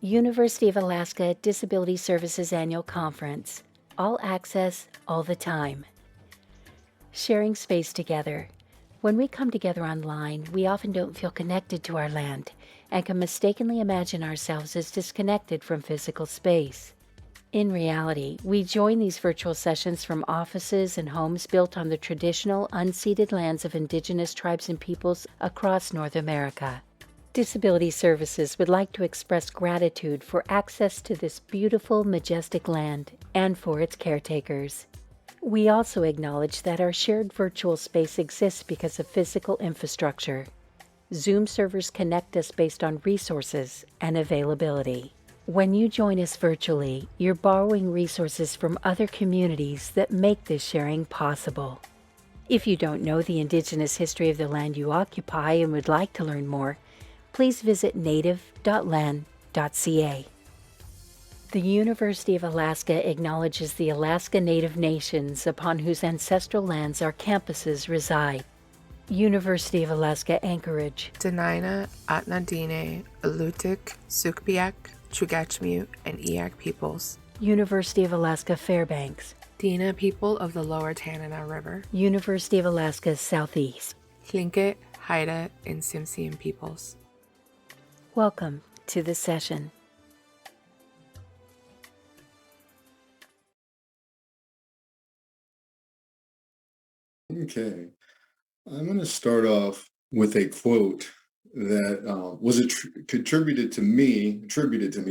University of Alaska Disability Services Annual Conference. All access, all the time. Sharing space together. When we come together online, we often don't feel connected to our land and can mistakenly imagine ourselves as disconnected from physical space. In reality, we join these virtual sessions from offices and homes built on the traditional, unceded lands of Indigenous tribes and peoples across North America. Disability Services would like to express gratitude for access to this beautiful, majestic land and for its caretakers. We also acknowledge that our shared virtual space exists because of physical infrastructure. Zoom servers connect us based on resources and availability. When you join us virtually, you're borrowing resources from other communities that make this sharing possible. If you don't know the Indigenous history of the land you occupy and would like to learn more, please visit native.land.ca. The University of Alaska acknowledges the Alaska Native Nations upon whose ancestral lands our campuses reside. University of Alaska Anchorage. Dena'ina, Atnadine, Alutiiq, Sugpiaq, Chugachmute, and Eyak peoples. University of Alaska Fairbanks. Dina people of the lower Tanana River. University of Alaska Southeast. Tlingit, Haida, and Tsimshian peoples. Welcome to the session. Okay, I'm going to start off with a quote that was attributed to me,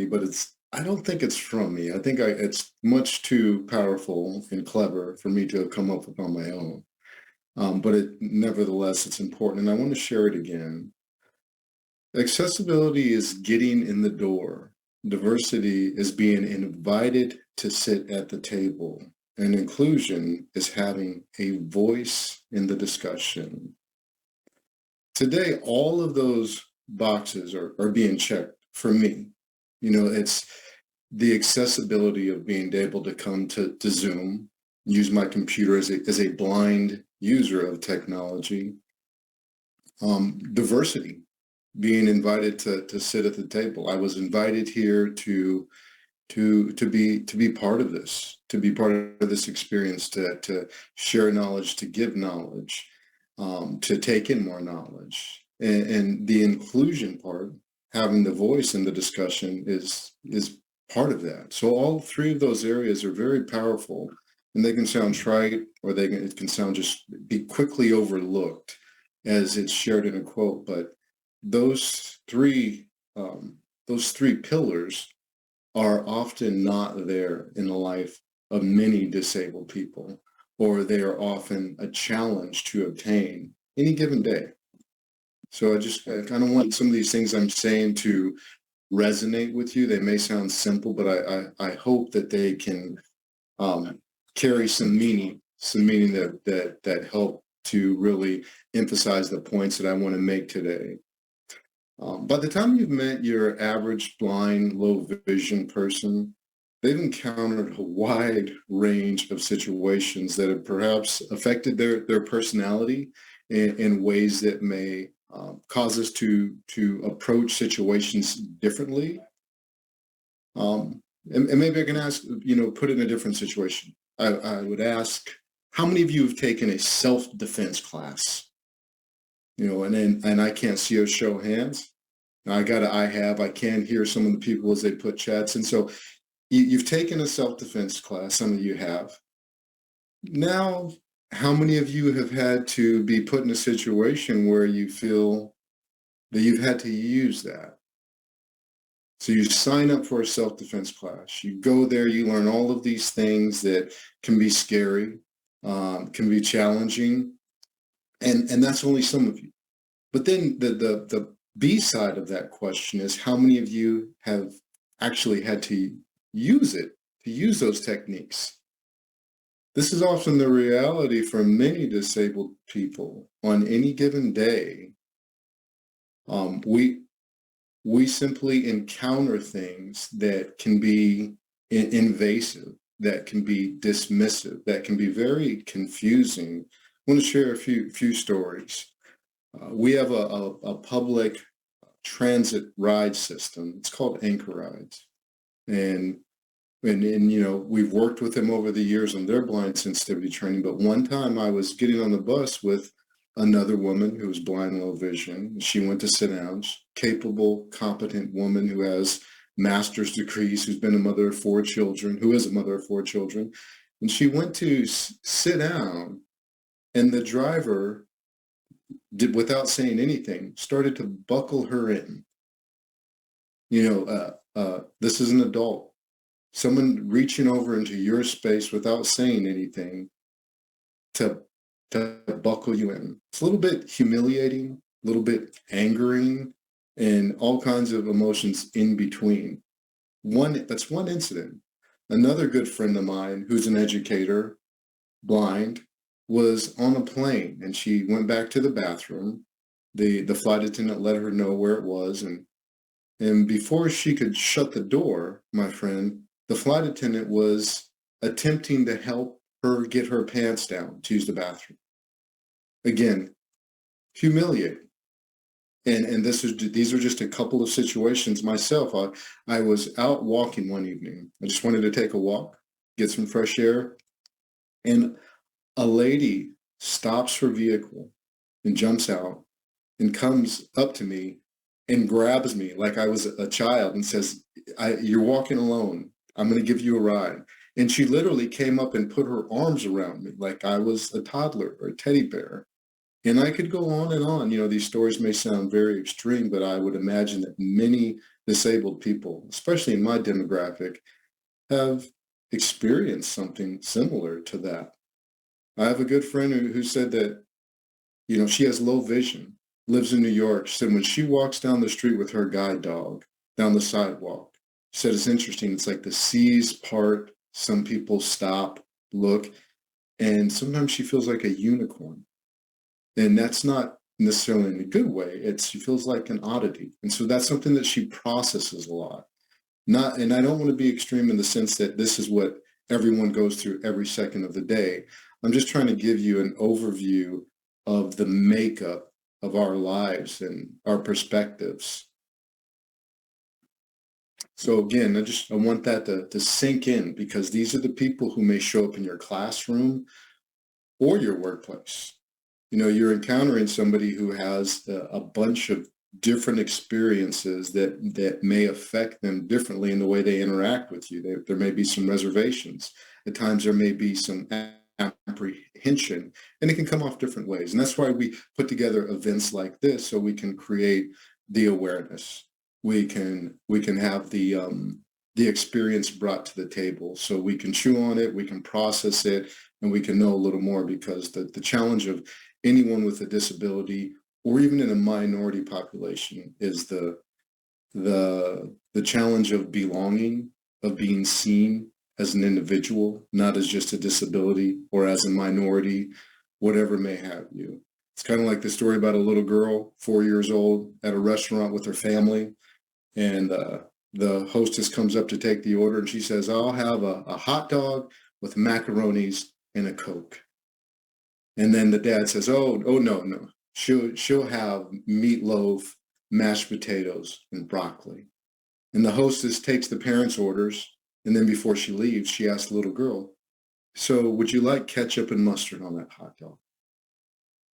but I don't think it's from me. I think it's much too powerful and clever for me to have come up with on my own. But nevertheless, it's important, and I want to share it again. Accessibility is getting in the door. Diversity is being invited to sit at the table. And inclusion is having a voice in the discussion. Today, all of those boxes are being checked for me. You know, it's the accessibility of being able to come to Zoom, use my computer as a blind user of technology. Diversity, being invited to sit at the table. I was invited here to be part of this, to be part of this experience, to share knowledge, to give knowledge, to take in more knowledge. And the inclusion part, having the voice in the discussion is part of that. So all three of those areas are very powerful, and they can sound trite, or it can sound just be quickly overlooked as it's shared in a quote. But those three pillars are often not there in the life of many disabled people, or they are often a challenge to obtain any given day. So I kind of want some of these things I'm saying to resonate with you. They may sound simple, but I hope that they can carry some meaning that help to really emphasize the points that I want to make today. By the time you've met your average blind, low vision person, they've encountered a wide range of situations that have perhaps affected their personality in ways that may cause us to approach situations differently. And maybe I can ask, put it in a different situation. I would ask, how many of you have taken a self-defense class? And I can't see a show of hands. I can hear some of the people as they put chats. And so you've taken a self-defense class, some of you have. Now, how many of you have had to be put in a situation where you feel that you've had to use that? So you sign up for a self-defense class. You go there, you learn all of these things that can be scary, can be challenging, and that's only some of you. But then the B side of that question is, how many of you have actually had to use those techniques? This is often the reality for many disabled people. On any given day, we simply encounter things that can be invasive, that can be dismissive, that can be very confusing. I want to share a few stories. We have a public transit ride system. It's called Anchor Rides. And you know, we've worked with them over the years on their blind sensitivity training. But one time I was getting on the bus with another woman who was blind, low vision. She went to sit down, capable, competent woman who has master's degrees, who's been a mother of 4 children, who is a mother of 4 children. And she went to sit down, and the driver did, without saying anything, started to buckle her in. You know, this is an adult. Someone reaching over into your space without saying anything to buckle you in. It's a little bit humiliating, a little bit angering, and all kinds of emotions in between. That's one incident. Another good friend of mine who's an educator, blind, was on a plane, and she went back to the bathroom. The flight attendant let her know where it was, and before she could shut the door, my friend, the flight attendant was attempting to help her get her pants down to use the bathroom. Again, humiliating. And these are just a couple of situations. Myself, I was out walking one evening. I just wanted to take a walk, get some fresh air, and a lady stops her vehicle and jumps out and comes up to me and grabs me like I was a child and says, "You're walking alone. I'm going to give you a ride." And she literally came up and put her arms around me like I was a toddler or a teddy bear. And I could go on and on. You know, these stories may sound very extreme, but I would imagine that many disabled people, especially in my demographic, have experienced something similar to that. I have a good friend who said that, you know, she has low vision, lives in New York. She said when she walks down the street with her guide dog down the sidewalk, she said it's interesting. It's like the seas part. Some people stop, look, and sometimes she feels like a unicorn. And that's not necessarily in a good way. She feels like an oddity. And so that's something that she processes a lot. And I don't want to be extreme in the sense that this is what everyone goes through every second of the day. I'm just trying to give you an overview of the makeup of our lives and our perspectives. So again, I want that to sink in, because these are the people who may show up in your classroom or your workplace. You know, you're encountering somebody who has a bunch of different experiences that may affect them differently in the way they interact with you. There may be some reservations. At times there may be some apprehension, and it can come off different ways. And that's why we put together events like this, so we can create the awareness. We can have the experience brought to the table, so we can chew on it, we can process it, and we can know a little more, because the challenge of anyone with a disability, or even in a minority population, is the challenge of belonging, of being seen as an individual, not as just a disability or as a minority, whatever may have you. It's kind of like the story about a little girl, 4 years old, at a restaurant with her family, and the hostess comes up to take the order, and she says, "I'll have a hot dog with macaronis and a Coke." And then the dad says, "Oh, no. She'll have meatloaf, mashed potatoes, and broccoli." And the hostess takes the parents' orders, and then before she leaves, she asks the little girl, "So would you like ketchup and mustard on that hot dog?"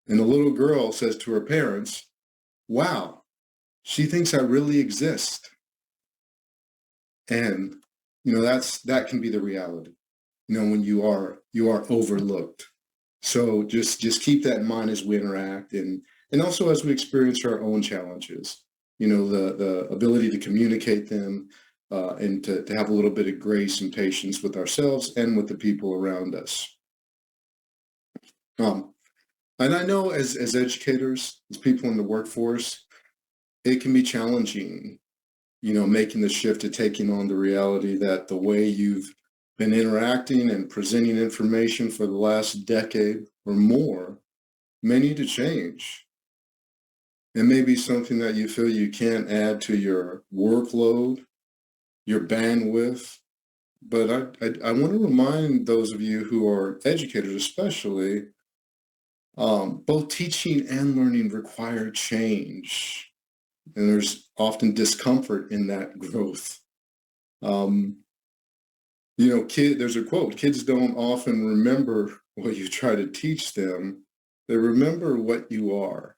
And the little girl says to her parents, "Wow, she thinks I really exist." And, you know, that can be the reality, you know, when you are overlooked. So just keep that in mind as we interact, and also as we experience our own challenges, you know, the ability to communicate them, and to have a little bit of grace and patience with ourselves and with the people around us. And I know as educators, as people in the workforce, it can be challenging, you know, making the shift to taking on the reality that the way you've been interacting and presenting information for the last decade or more may need to change. It may be something that you feel you can't add to your workload, your bandwidth. But I want to remind those of you who are educators especially, both teaching and learning require change. And there's often discomfort in that growth. There's a quote, kids don't often remember what you try to teach them. They remember what you are.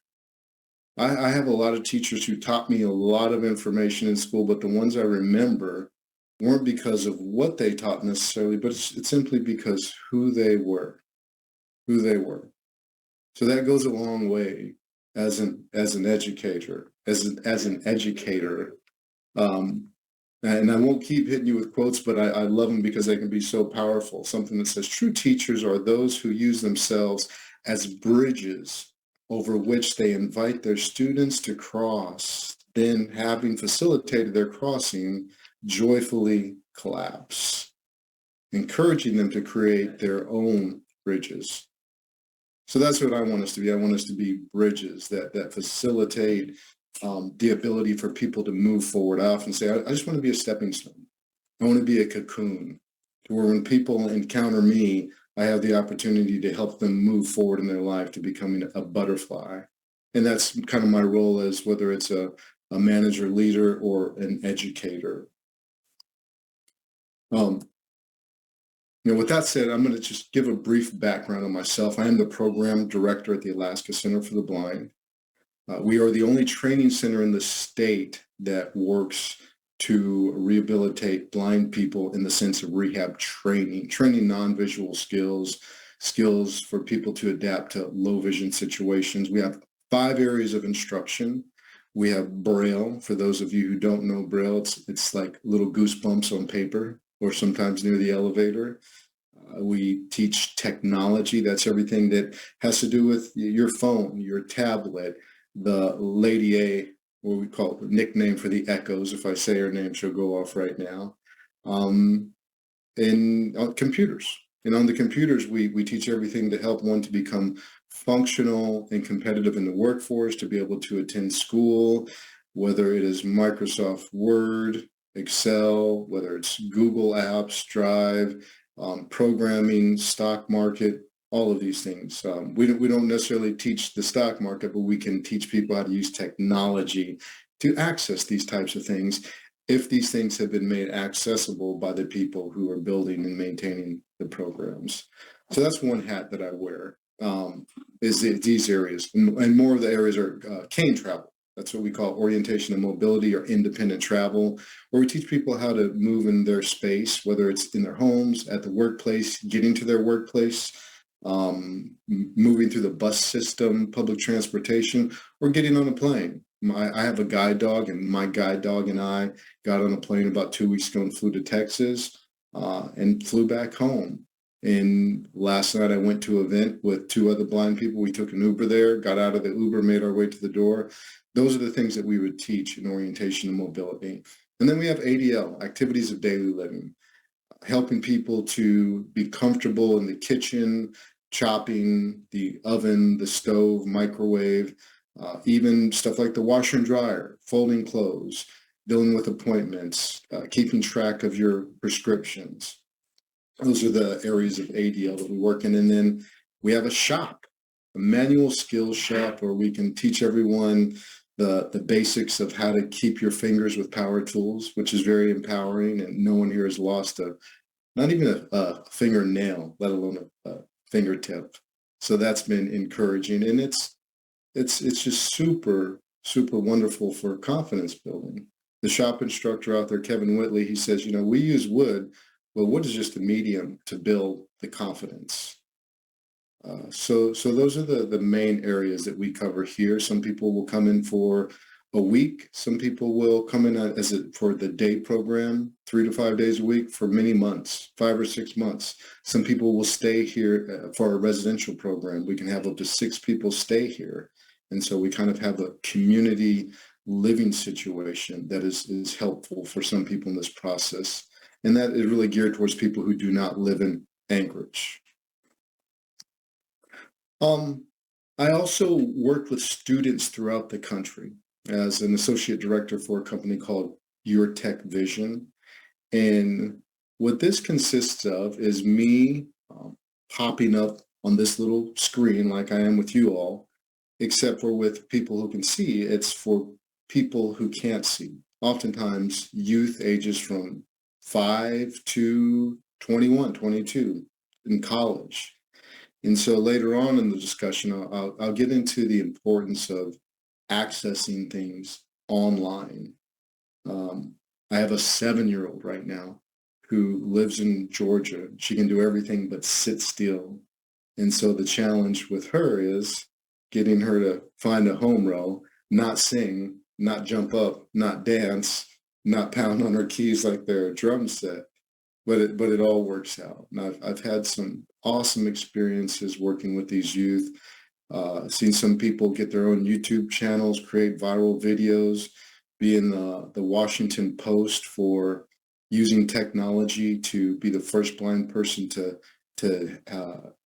I have a lot of teachers who taught me a lot of information in school, but the ones I remember weren't because of what they taught necessarily, but it's simply because who they were. So that goes a long way as an educator. And I won't keep hitting you with quotes, but I love them because they can be so powerful. Something that says, true teachers are those who use themselves as bridges over which they invite their students to cross, then having facilitated their crossing, joyfully collapse, encouraging them to create their own bridges. So that's what I want us to be. I want us to be bridges that facilitate the ability for people to move forward. I often say, I just want to be a stepping stone. I want to be a cocoon to where when people encounter me, I have the opportunity to help them move forward in their life to becoming a butterfly. And that's kind of my role as whether it's a manager, leader, or an educator. With that said, I'm going to just give a brief background on myself. I am the program director at the Alaska Center for the Blind. We are the only training center in the state that works to rehabilitate blind people in the sense of rehab training non-visual skills for people to adapt to low vision situations. We have 5 areas of instruction. We have Braille. For those of you who don't know Braille, it's like little goosebumps on paper or sometimes near the elevator. We teach technology. That's everything that has to do with your phone, your tablet, the Lady A, what we call the nickname for the Echoes. If I say her name, she'll go off right now. And computers. And on the computers, we teach everything to help one to become functional and competitive in the workforce, to be able to attend school, whether it is Microsoft Word, Excel, whether it's Google Apps, Drive, programming, stock market, all of these things. We don't necessarily teach the stock market, but we can teach people how to use technology to access these types of things if these things have been made accessible by the people who are building and maintaining the programs. So that's one hat that I wear, is these areas. And more of the areas are cane travel. That's what we call orientation and mobility, or independent travel, where we teach people how to move in their space, whether it's in their homes, at the workplace, getting to their workplace, moving through the bus system, public transportation, or getting on a plane. I have a guide dog, and my guide dog and I got on a plane about 2 weeks ago and flew to Texas and flew back home. And last night I went to an event with 2 other blind people. We took an Uber there, got out of the Uber, made our way to the door. Those are the things that we would teach in orientation and mobility. And then we have ADL, activities of daily living, helping people to be comfortable in the kitchen, chopping, the oven, the stove, microwave, even stuff like the washer and dryer, folding clothes, dealing with appointments, keeping track of your prescriptions. Those are the areas of ADL that we work in. And then we have a shop, a manual skills shop, where we can teach everyone the basics of how to keep your fingers with power tools, which is very empowering. And no one here has lost not even a fingernail, let alone a fingertip. So that's been encouraging. And it's just super, super wonderful for confidence building. The shop instructor out there, Kevin Whitley, he says, we use wood, but wood is just a medium to build the confidence. So those are the main areas that we cover here. Some people will come in for a week. Some people will come in for the day program, 3 to 5 days a week for many months, 5 or 6 months. Some people will stay here for a residential program. We can have up to 6 people stay here. And so we kind of have a community living situation that is helpful for some people in this process. And that is really geared towards people who do not live in Anchorage. I also work with students throughout the country as an associate director for a company called Your Tech Vision. And what this consists of is me popping up on this little screen like I am with you all, except for with people who can see, it's for people who can't see, oftentimes youth ages from 5 to 21, 22 in college. And so later on in the discussion, I'll get into the importance of accessing things online. I have a 7-year-old right now who lives in Georgia. She can do everything but sit still. And so the challenge with her is getting her to find a home row, not sing, not jump up, not dance, not pound on her keys like they're a drum set. But it all works out. And I've had some awesome experiences working with these youth. Seen some people get their own YouTube channels, create viral videos, be in the Washington Post for using technology to be the first blind person to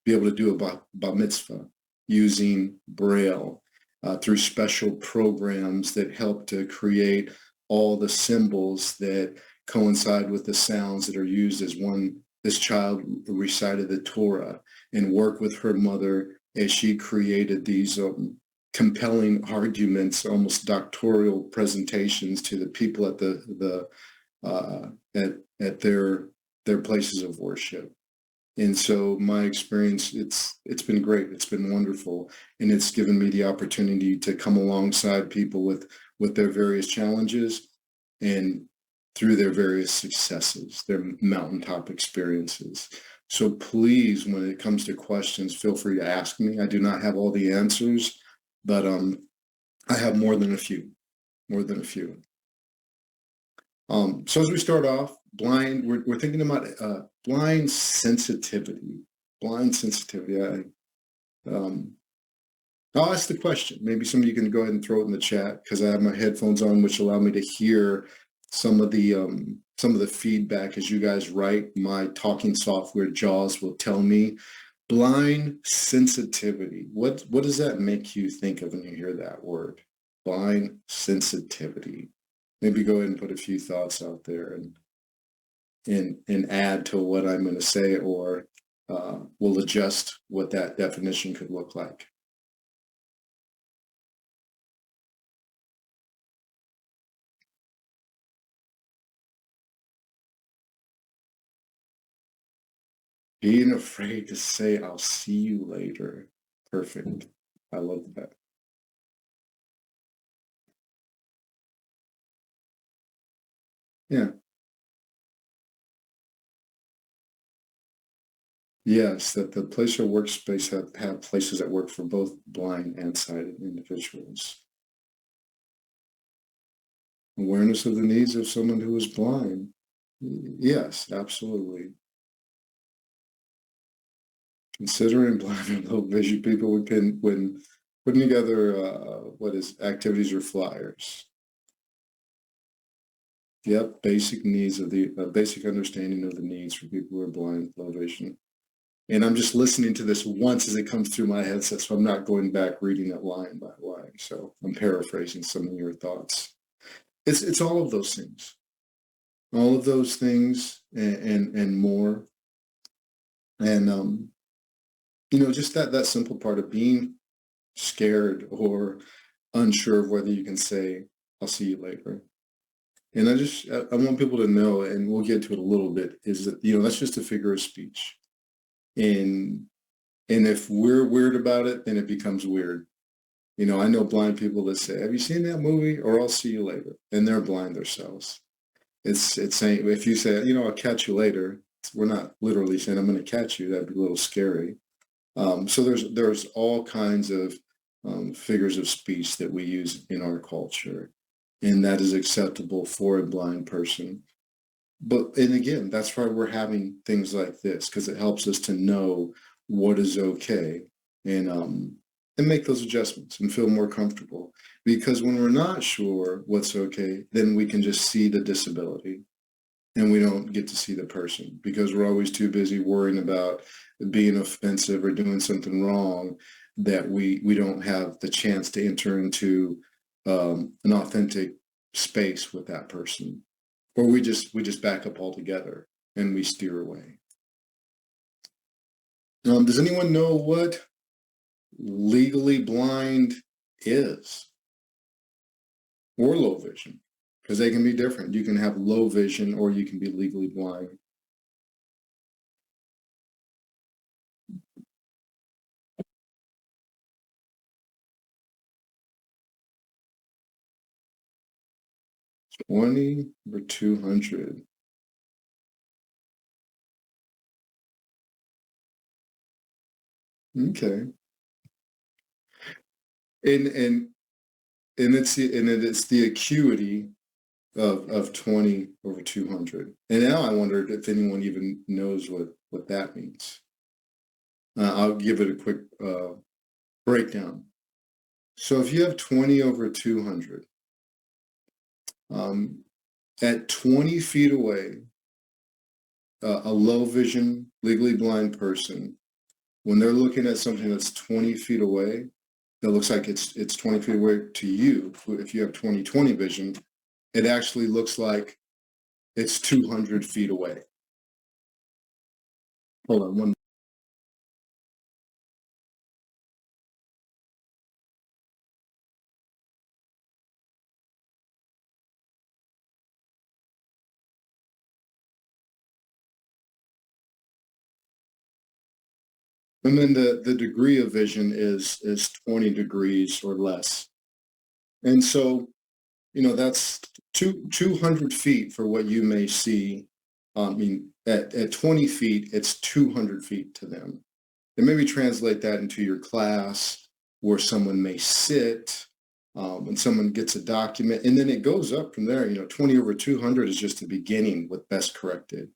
be able to do a bat mitzvah using Braille through special programs that help to create all the symbols that coincide with the sounds that are used as this child recited the Torah, and work with her mother as she created these compelling arguments, almost doctoral presentations to the people at their places of worship. And so my experience, it's been great. It's been wonderful. And it's given me the opportunity to come alongside people with their various challenges and through their various successes, their mountaintop experiences. So please, when it comes to questions, feel free to ask me. I do not have all the answers, but I have more than a few. So as we start off, we're thinking about blind sensitivity. I'll ask the question. Maybe some of you can go ahead and throw it in the chat, because I have my headphones on, which allow me to hear some of the feedback as you guys write. My talking software JAWS will tell me blind sensitivity. What does that make you think of when you hear that word? Blind sensitivity. Maybe go ahead and put a few thoughts out there and add to what I'm going to say, or we'll adjust what that definition could look like. Being afraid to say, I'll see you later. Perfect. I love that. Yeah. Yes, that the place or workspace have places that work for both blind and sighted individuals. Awareness of the needs of someone who is blind. Yes, absolutely. Considering blind and low vision people when putting together activities or flyers. Yep, basic needs of the basic understanding of the needs for people who are blind, low vision. And I'm just listening to this once as it comes through my headset, so I'm not going back reading it line by line. So I'm paraphrasing some of your thoughts. It's all of those things, and more. And just that simple part of being scared or unsure of whether you can say, I'll see you later. And I want people to know, and we'll get to it a little bit, is that, that's just a figure of speech. And if we're weird about it, then it becomes weird. I know blind people that say, have you seen that movie? Or I'll see you later. And they're blind themselves. It's saying, if you say, I'll catch you later, we're not literally saying I'm going to catch you. That'd be a little scary. So there's all kinds of figures of speech that we use in our culture, and that is acceptable for a blind person. And again, that's why we're having things like this, because it helps us to know what is okay and make those adjustments and feel more comfortable. Because when we're not sure what's okay, then we can just see the disability and we don't get to see the person, because we're always too busy worrying about being offensive or doing something wrong, that we don't have the chance to enter into an authentic space with that person. Or we just back up altogether and we steer away. Does anyone know what legally blind is? or low vision, because they can be different. You can have low vision or you can be legally blind. $20 or $200. Okay. And it's the acuity of 20/200. And now I wondered if anyone even knows what that means. I'll give it a quick breakdown. So if you have 20/200, at 20 feet away, a low vision, legally blind person, when they're looking at something that's 20 feet away, that looks like it's 20 feet away to you, if you have 20/20 vision, it actually looks like it's 200 feet away. Hold on one. And then the degree of vision is 20 degrees or less. And so, that's 200 feet for what you may see. I mean, at 20 feet, it's 200 feet to them. And maybe translate that into your class where someone may sit, when someone gets a document, and then it goes up from there. 20/200 is just the beginning with best corrected.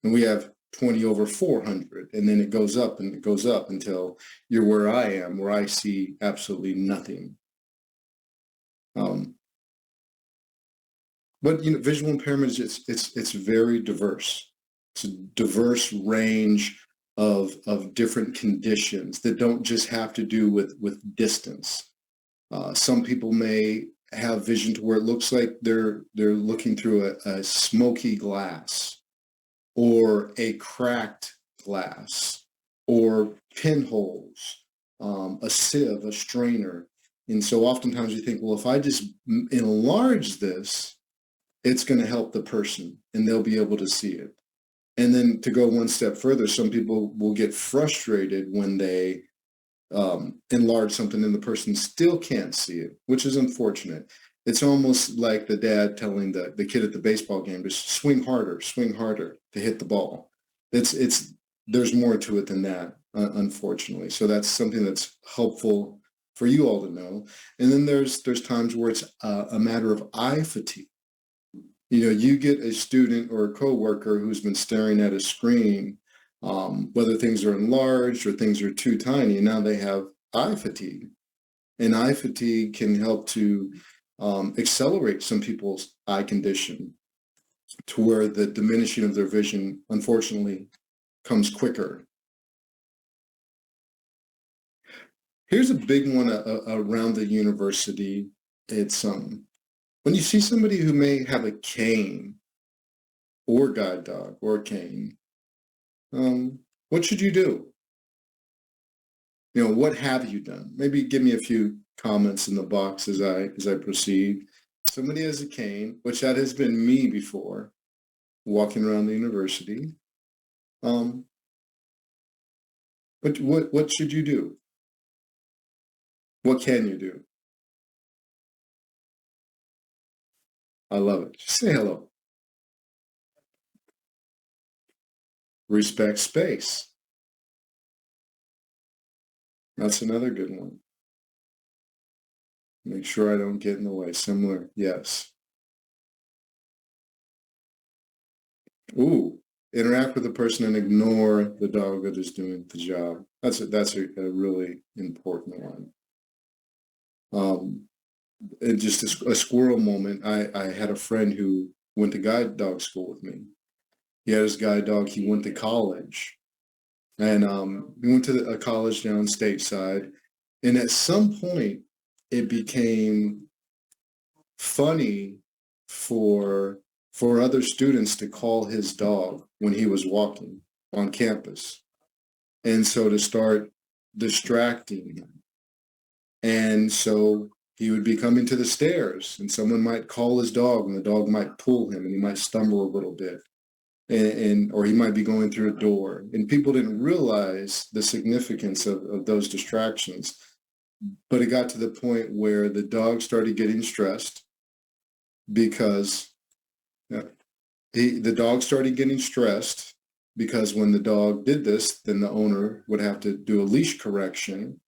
And we have 20/400, and then it goes up and it goes up until you're where I am, where I see absolutely nothing. But visual impairment is it's very diverse. It's a diverse range of different conditions that don't just have to do with distance. Some people may have vision to where it looks like they're looking through a smoky glass, or a cracked glass, or pinholes, a sieve, a strainer. And so oftentimes you think, well, if I just enlarge this, it's going to help the person and they'll be able to see it. And then to go one step further, some people will get frustrated when they enlarge something and the person still can't see it, which is unfortunate. It's almost like the dad telling the kid at the baseball game to swing harder to hit the ball. There's more to it than that, unfortunately. So that's something that's helpful for you all to know. And then there's times where it's a matter of eye fatigue. You get a student or a coworker who's been staring at a screen, whether things are enlarged or things are too tiny, and now they have eye fatigue. And eye fatigue can help to accelerate some people's eye condition to where the diminishing of their vision, unfortunately, comes quicker. Here's a big one around the university. It's when you see somebody who may have a cane or guide dog or cane, what should you do? What have you done? Maybe give me a few comments in the box as I proceed. Somebody has a cane, which that has been me before, walking around the university. But what should you do? What can you do? I love it. Just say hello. Respect space. That's another good one. Make sure I don't get in the way. Similar, yes. Ooh, interact with the person and ignore the dog that is doing the job. That's a really important one. And just a squirrel moment. I had a friend who went to guide dog school with me. He had his guide dog. He went to college, and we went to a college down stateside. And at some point, it became funny for other students to call his dog when he was walking on campus. And so to start distracting him. And so he would be coming to the stairs and someone might call his dog and the dog might pull him and he might stumble a little bit. And or he might be going through a door. And people didn't realize the significance of those distractions. But it got to the point where the dog started getting stressed because the dog started getting stressed because when the dog did this, then the owner would have to do a leash correction.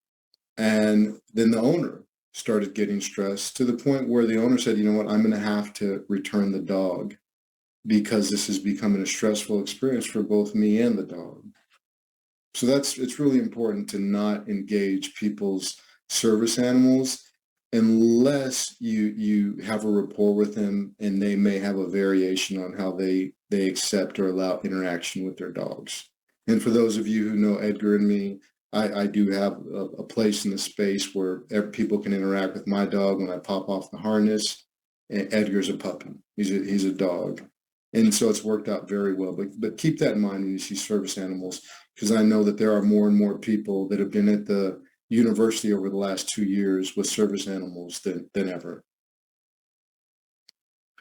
And then the owner started getting stressed to the point where the owner said, you know what, I'm going to have to return the dog because this is becoming a stressful experience for both me and the dog. So it's really important to not engage people's service animals unless you have a rapport with them and they may have a variation on how they accept or allow interaction with their dogs. And for those of you who know Edgar and me, I do have a place in the space where people can interact with my dog when I pop off the harness. And Edgar's a puppy. He's a dog. And so it's worked out very well. But keep that in mind when you see service animals, because I know that there are more and more people that have been at the university over the last 2 years with service animals than ever.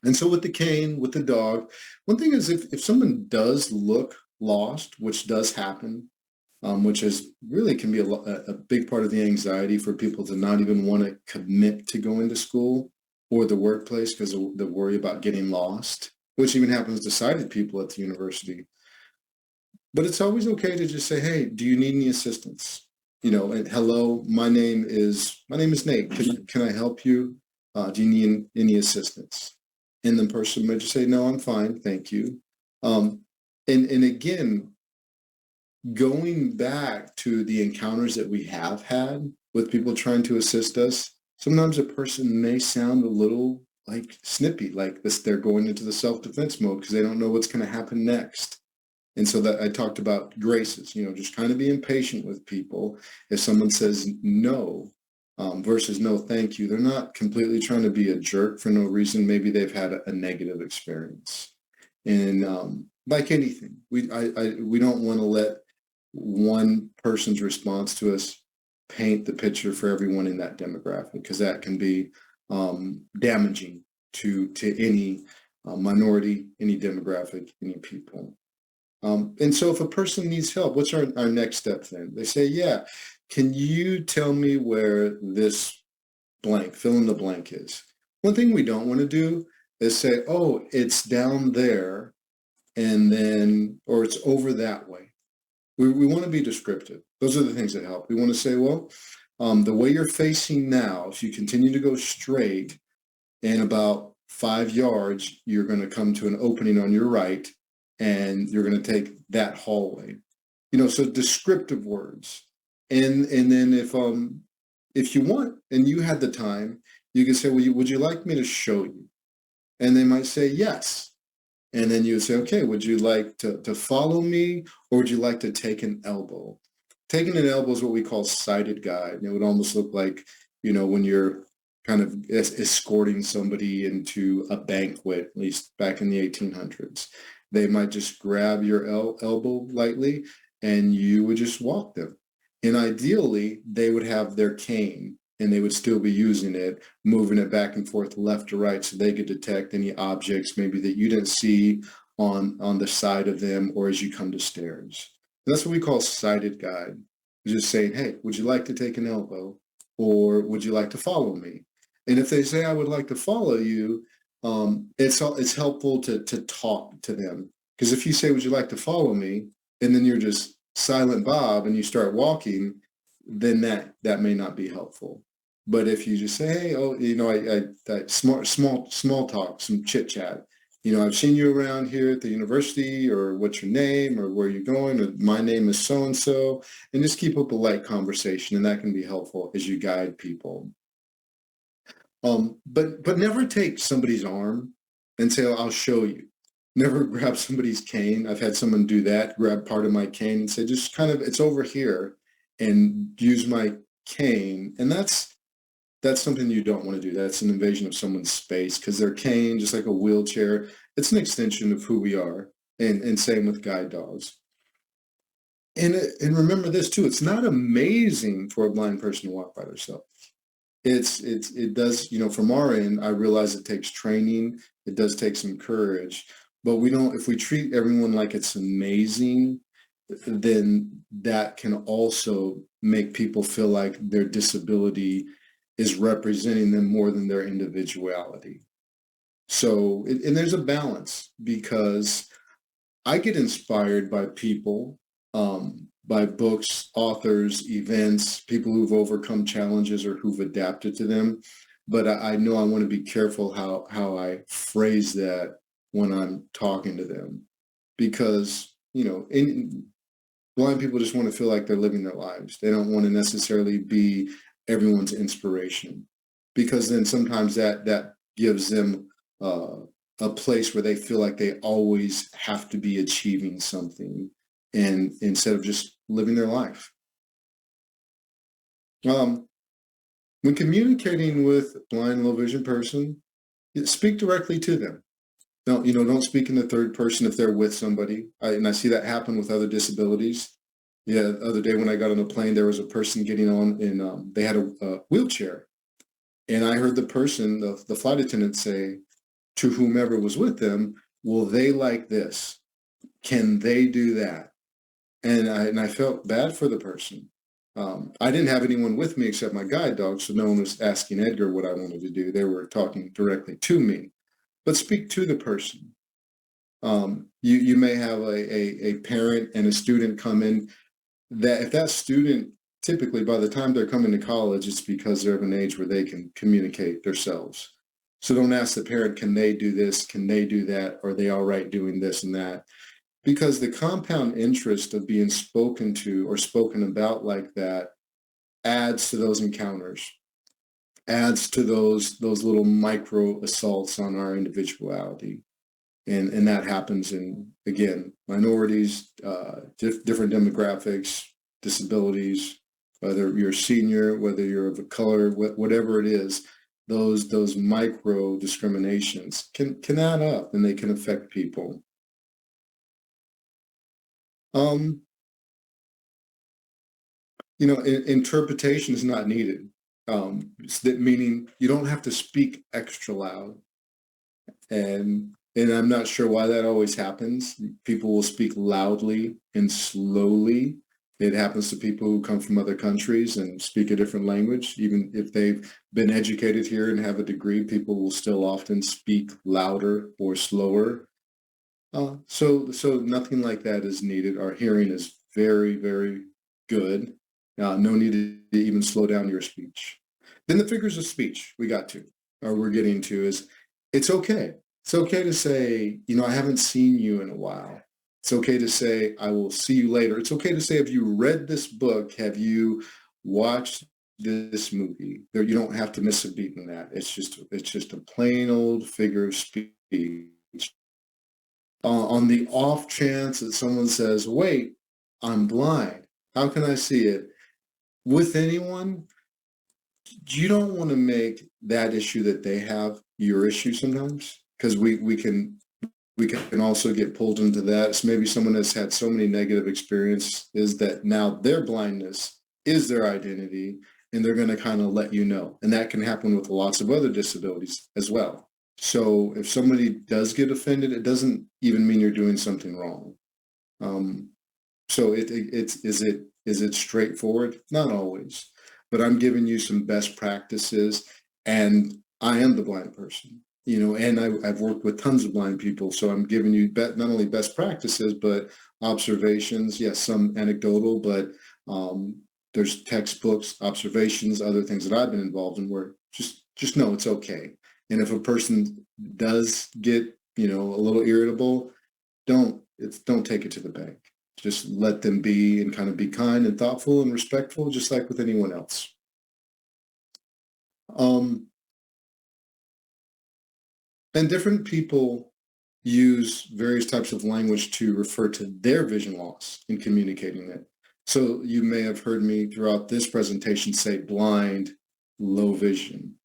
And so with the cane, with the dog, one thing is if someone does look lost, which does happen, which is really can be a big part of the anxiety for people to not even want to commit to going to school or the workplace because of the worry about getting lost, which even happens to sighted people at the university. But it's always okay to just say, hey, do you need any assistance? You know, and hello, my name is Nate. Can I help you? Do you need any assistance? And the person might just say, no, I'm fine, thank you. And again, going back to the encounters that we have had with people trying to assist us, sometimes a person may sound a little like snippy, like this, they're going into the self-defense mode because they don't know what's going to happen next. And so that I talked about graces, you know, just kind of being patient with people. If someone says no versus no, thank you, they're not completely trying to be a jerk for no reason. Maybe they've had a negative experience. And like anything, we don't want to let one person's response to us paint the picture for everyone in that demographic, because that can be damaging to any minority, any demographic, any people. And so if a person needs help, what's our next step then? They say, yeah, can you tell me where this blank, fill in the blank is? One thing we don't want to do is say, oh, it's down there and then, or it's over that way. We want to be descriptive. Those are the things that help. We want to say, well, the way you're facing now, if you continue to go straight, in about 5 yards, you're going to come to an opening on your right, and you're going to take that hallway. You know, so descriptive words. And then if you want, and you had the time, you can say, well, would you like me to show you? And they might say yes. And then you would say, okay, would you like to follow me, or would you like to take an elbow? Taking an elbow is what we call sighted guide. And it would almost look like, you know, when you're kind of escorting somebody into a banquet, at least back in the 1800s. They might just grab your elbow lightly and you would just walk them. And ideally, they would have their cane and they would still be using it, moving it back and forth left to right so they could detect any objects maybe that you didn't see on the side of them or as you come to stairs. And that's what we call sighted guide. Just saying, hey, would you like to take an elbow, or would you like to follow me? And if they say, I would like to follow you, it's helpful to talk to them. Because if you say, would you like to follow me? And then you're just silent Bob and you start walking, then that may not be helpful. But if you just say, hey, oh, you know, I small talk, some chit chat. You know, I've seen you around here at the university, or what's your name, or where you're going, or my name is so-and-so, and just keep up a light conversation, and that can be helpful as you guide people. But never take somebody's arm and say, oh, I'll show you. Never grab somebody's cane. I've had someone do that, grab part of my cane and say, just kind of, it's over here, and use my cane. And that's something you don't want to do. That's an invasion of someone's space, because their cane, just like a wheelchair, it's an extension of who we are. And same with guide dogs. And remember this too, it's not amazing for a blind person to walk by themselves. it does, from our end, I realize it takes training. It does take some courage, but if we treat everyone like it's amazing, then that can also make people feel like their disability is representing them more than their individuality. So, and there's a balance, because I get inspired by people, by books, authors, events, people who've overcome challenges or who've adapted to them. But I know I want to be careful how I phrase that when I'm talking to them, because, blind people just want to feel like they're living their lives. They don't want to necessarily be everyone's inspiration, because then sometimes that gives them a place where they feel like they always have to be achieving something, and instead of just living their life. When communicating with a blind, low vision person, speak directly to them. Don't speak in the third person if they're with somebody. And I see that happen with other disabilities. Yeah, the other day when I got on the plane, there was a person getting on, and they had a wheelchair. And I heard the flight attendant say to whomever was with them, "Will they like this? Can they do that?" And I felt bad for the person. I didn't have anyone with me except my guide dog, so no one was asking Edgar what I wanted to do. They were talking directly to me. But speak to the person. You may have a parent and a student come in, that if that student, typically by the time they're coming to college, it's because they're of an age where they can communicate themselves. So don't ask the parent, can they do this? Can they do that? Are they all right doing this and that? Because the compound interest of being spoken to or spoken about like that adds to those encounters, adds to those little micro assaults on our individuality. And that happens in, again, minorities, different demographics, disabilities, whether you're a senior, whether you're of a color, whatever it is, those micro discriminations can add up, and they can affect people. Interpretation is not needed. Meaning you don't have to speak extra loud. And I'm not sure why that always happens. People will speak loudly and slowly. It happens to people who come from other countries and speak a different language. Even if they've been educated here and have a degree, people will still often speak louder or slower. So nothing like that is needed. Our hearing is very, very good. No need to even slow down your speech. Then the figures of speech we're getting to is, it's okay. It's okay to say, I haven't seen you in a while. It's okay to say, I will see you later. It's okay to say, have you read this book? Have you watched this movie? You don't have to miss a beat in that. It's just a plain old figure of speech. On the off chance that someone says, wait, I'm blind, how can I see it? With anyone, you don't want to make that issue that they have your issue sometimes, because we can also get pulled into that. So maybe someone has had so many negative experiences that now their blindness is their identity, and they're going to kind of let you know. And that can happen with lots of other disabilities as well. So if somebody does get offended, it doesn't even mean you're doing something wrong. So is it straightforward? Not always, but I'm giving you some best practices, and I am the blind person, and I've worked with tons of blind people. So I'm giving you not only best practices, but observations. Yes, some anecdotal, but there's textbooks, observations, other things that I've been involved in where just know it's okay. And if a person does get, a little irritable, don't take it to the bank. Just let them be, and kind of be kind and thoughtful and respectful, just like with anyone else. And different people use various types of language to refer to their vision loss in communicating it. So you may have heard me throughout this presentation say blind, low vision.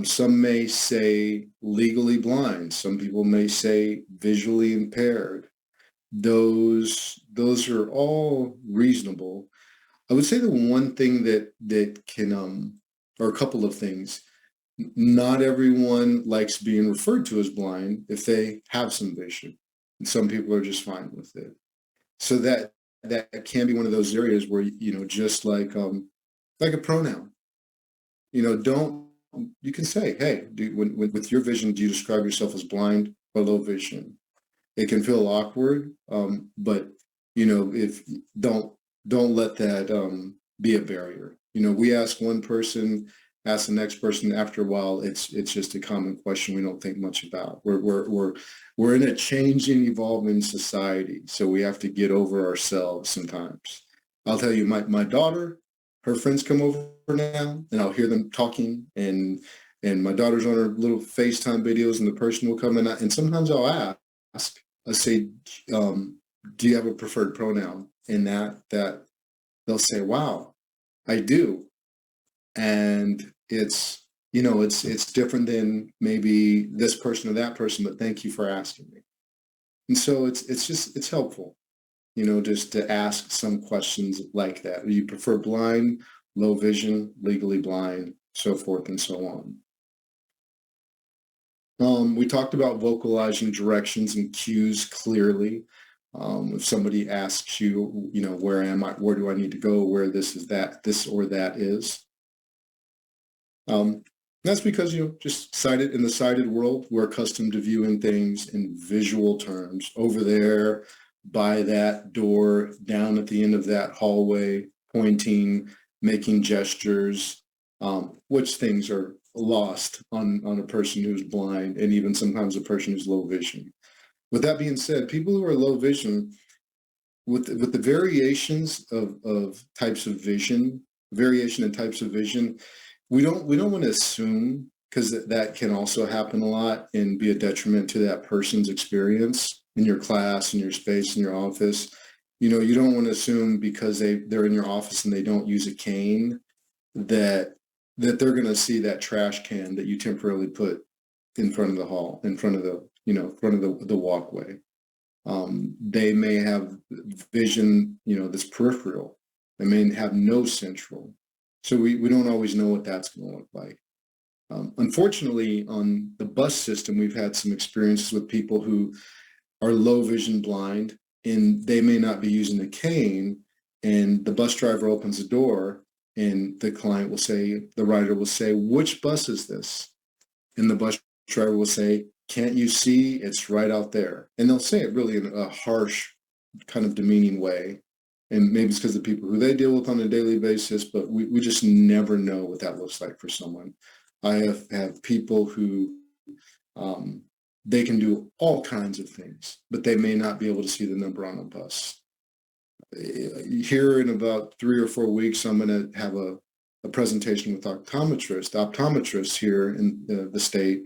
Some may say legally blind. Some people may say visually impaired. Those are all reasonable. I would say the one thing that can or a couple of things. Not everyone likes being referred to as blind if they have some vision, and some people are just fine with it. So that can be one of those areas where, just like a pronoun, don't, you can say, hey, with your vision, do you describe yourself as blind or low vision? It can feel awkward, but if don't let that be a barrier. We ask one person, ask the next person. After a while, it's just a common question we don't think much about. We're in a changing, evolving society, so we have to get over ourselves sometimes. I'll tell you, my daughter, her friends come over now, and I'll hear them talking, and my daughter's on her little FaceTime videos, and the person will come in, and sometimes I'll ask, I say, do you have a preferred pronoun? And that they'll say, wow, I do. And it's different than maybe this person or that person, but thank you for asking me. And so it's helpful, just to ask some questions like that. Do you prefer blind, low vision, legally blind, so forth and so on? We talked about vocalizing directions and cues clearly. If somebody asks you, where am I? Where do I need to go? Where this or that is. That's because, just in the sighted world, we're accustomed to viewing things in visual terms. Over there, by that door, down at the end of that hallway, pointing, making gestures, which things are lost on a person who's blind, and even sometimes a person who's low vision. With that being said, people who are low vision, with the variations of types of vision, variation in types of vision, we don't want to assume, because that can also happen a lot and be a detriment to that person's experience in your class, in your space, in your office. You don't want to assume because they're in your office and they don't use a cane that they're going to see that trash can that you temporarily put in front of the hall, in front of the walkway. They may have vision, that's peripheral. They may have no central. So we don't always know what that's going to look like. Unfortunately, on the bus system, we've had some experiences with people who are low vision blind, and they may not be using a cane, and the bus driver opens the door, and the rider will say, which bus is this? And the bus driver will say, can't you see? It's right out there. And they'll say it really in a harsh, kind of demeaning way. And maybe it's because of the people who they deal with on a daily basis, but we just never know what that looks like for someone. I have people who they can do all kinds of things, but they may not be able to see the number on a bus. Here in about 3 or 4 weeks, I'm going to have a presentation with optometrists here in the state,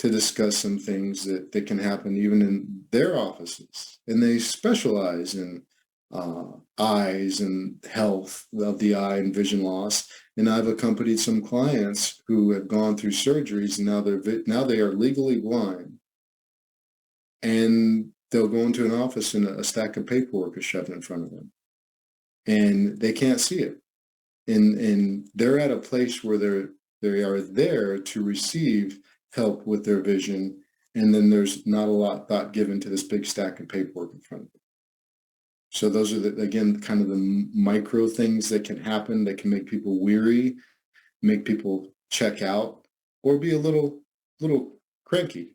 to discuss some things that can happen even in their offices. And they specialize in eyes and health of the eye and vision loss. And I've accompanied some clients who have gone through surgeries, and now they are legally blind. And they'll go into an office and a stack of paperwork is shoved in front of them, and they can't see it. And they're at a place where they are there to receive help with their vision, and then there's not a lot thought given to this big stack of paperwork in front of them. So those are again kind of the micro things that can happen that can make people weary, make people check out, or be a little cranky.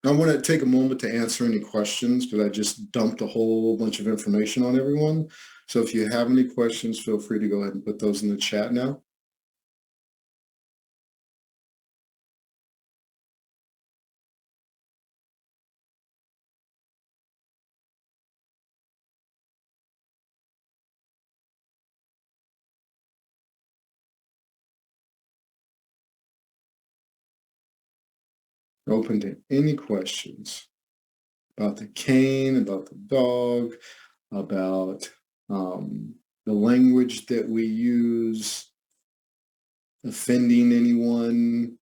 I want to take a moment to answer any questions, because I just dumped a whole bunch of information on everyone. So if you have any questions, feel free to go ahead and put those in the chat now. Open to any questions about the cane, about the dog, about the language that we use, offending anyone,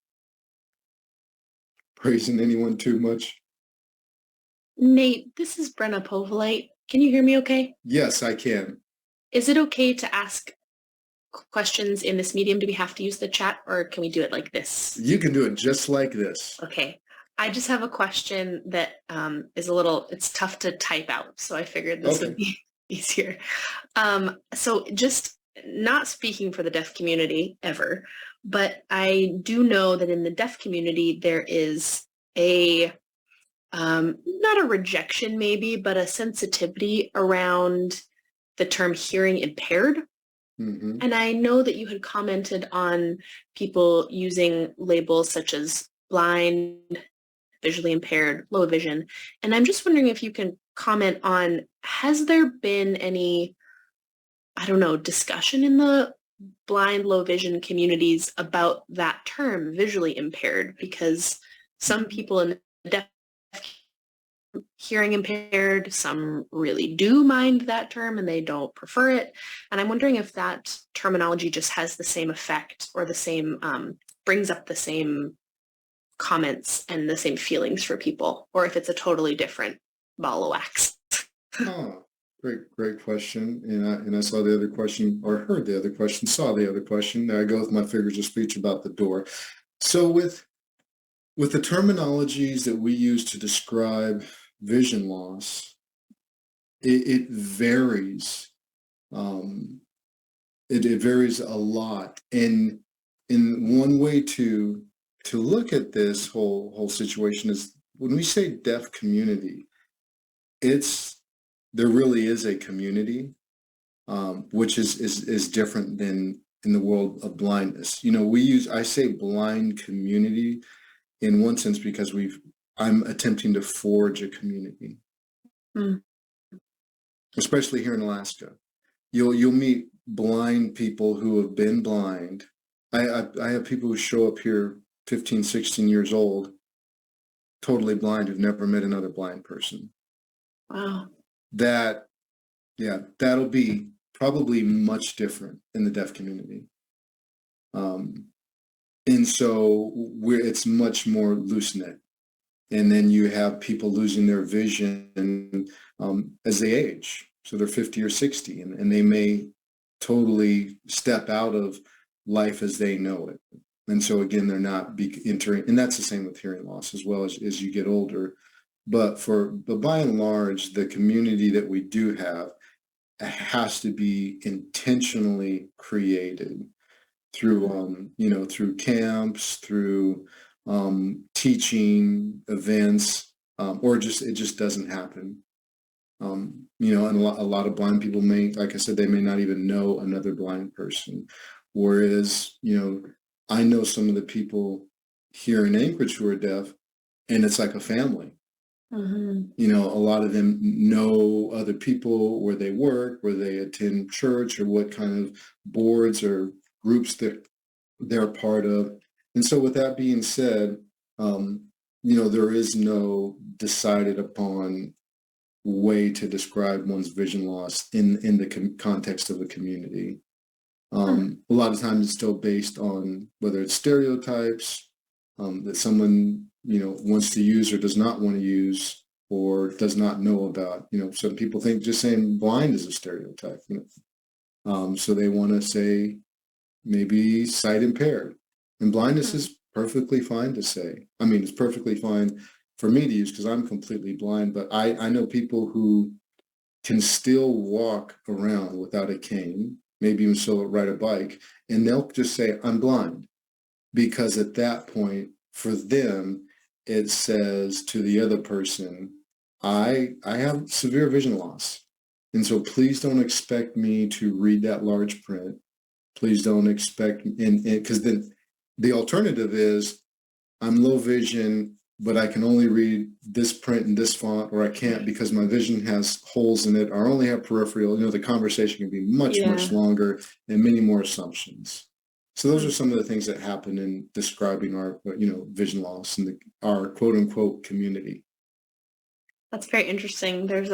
praising anyone too much. Nate, this is Brenna Povolite. Can you hear me okay? Yes, I can. Is it okay to ask questions in this medium, do we have to use the chat or can we do it like this? You can do it just like this. Okay. I just have a question that is it's tough to type out. So I figured this would be easier. So just not speaking for the deaf community ever, but I do know that in the deaf community, there is not a rejection maybe, but a sensitivity around the term hearing impaired. Mm-hmm. And I know that you had commented on people using labels such as blind, visually impaired, low vision. And I'm just wondering if you can comment on, has there been any, I don't know, discussion in the blind, low vision communities about that term, visually impaired? Because some people in the deaf hearing impaired, some really do mind that term and they don't prefer it. And I'm wondering if that terminology just has the same effect or the same, brings up the same comments and the same feelings for people, or if it's a totally different ball of wax. Oh, great question. And I saw the other question, or heard the other question, saw the other question. There I go with my figures of speech about the door. So with the terminologies that we use to describe vision loss, it varies. It varies a lot. And in one way to look at this whole situation is when we say deaf community, there really is a community, which is different than in the world of blindness. I say blind community in one sense because I'm attempting to forge a community, especially here in Alaska. You'll meet blind people who have been blind. I have people who show up here 15, 16 years old, totally blind, who've never met another blind person. Wow. That'll be probably much different in the deaf community. And so it's much more loose-knit. And then you have people losing their vision as they age. So they're 50 or 60, and they may totally step out of life as they know it. And so again, they're not entering, and that's the same with hearing loss as well as you get older. But by and large, the community that we do have has to be intentionally created through through camps, through teaching events, or it just doesn't happen. And a lot of blind people like I said, they may not even know another blind person. Whereas, I know some of the people here in Anchorage who are deaf, and it's like a family. Mm-hmm. A lot of them know other people where they work, where they attend church, or what kind of boards or groups that they're part of. And so with that being said, there is no decided upon way to describe one's vision loss in the context of a community. A lot of times it's still based on whether it's stereotypes that someone, wants to use or does not want to use or does not know about. Some people think just saying blind is a stereotype. So they want to say maybe sight impaired. And blindness is perfectly fine to say. I mean, it's perfectly fine for me to use because I'm completely blind, but I know people who can still walk around without a cane, maybe even still ride a bike, and they'll just say, I'm blind. Because at that point, for them, it says to the other person, I have severe vision loss. And so please don't expect me to read that large print. Please don't expect, because then the alternative is I'm low vision, but I can only read this print in this font, or I can't because my vision has holes in it, or I only have peripheral. The conversation can be much longer and many more assumptions. So those are some of the things that happen in describing our, vision loss in our quote unquote community. That's very interesting. There's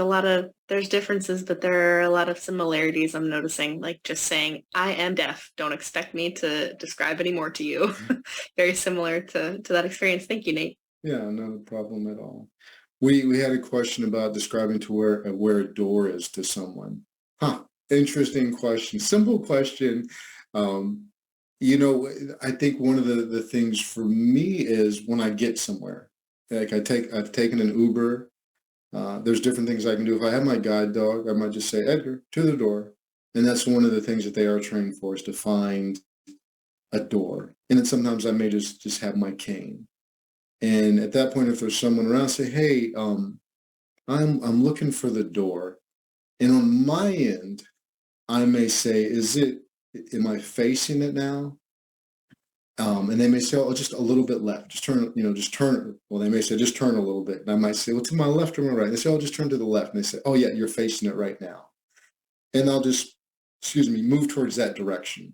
differences, but there are a lot of similarities I'm noticing, like just saying, I am deaf. Don't expect me to describe any more to you. Very similar to that experience. Thank you, Nate. Yeah, no problem at all. We had a question about describing to where a door is to someone. Interesting question. Simple question. Um, you know, I think one of the things for me is when I get somewhere, like I've taken an Uber. There's different things I can do. If I have my guide dog, I might just say, Edgar, to the door. And that's one of the things that they are trained for, is to find a door. And then sometimes I may just have my cane. And at that point, if there's someone around, say, hey, I'm looking for the door. And on my end, I may say, am I facing it now? And they may say, oh, just a little bit left. Just turn, just turn. Well, they may say, just turn a little bit. And I might say, well, to my left or my right? And they say, oh, just turn to the left. And they say, oh, yeah, you're facing it right now. And I'll just, move towards that direction.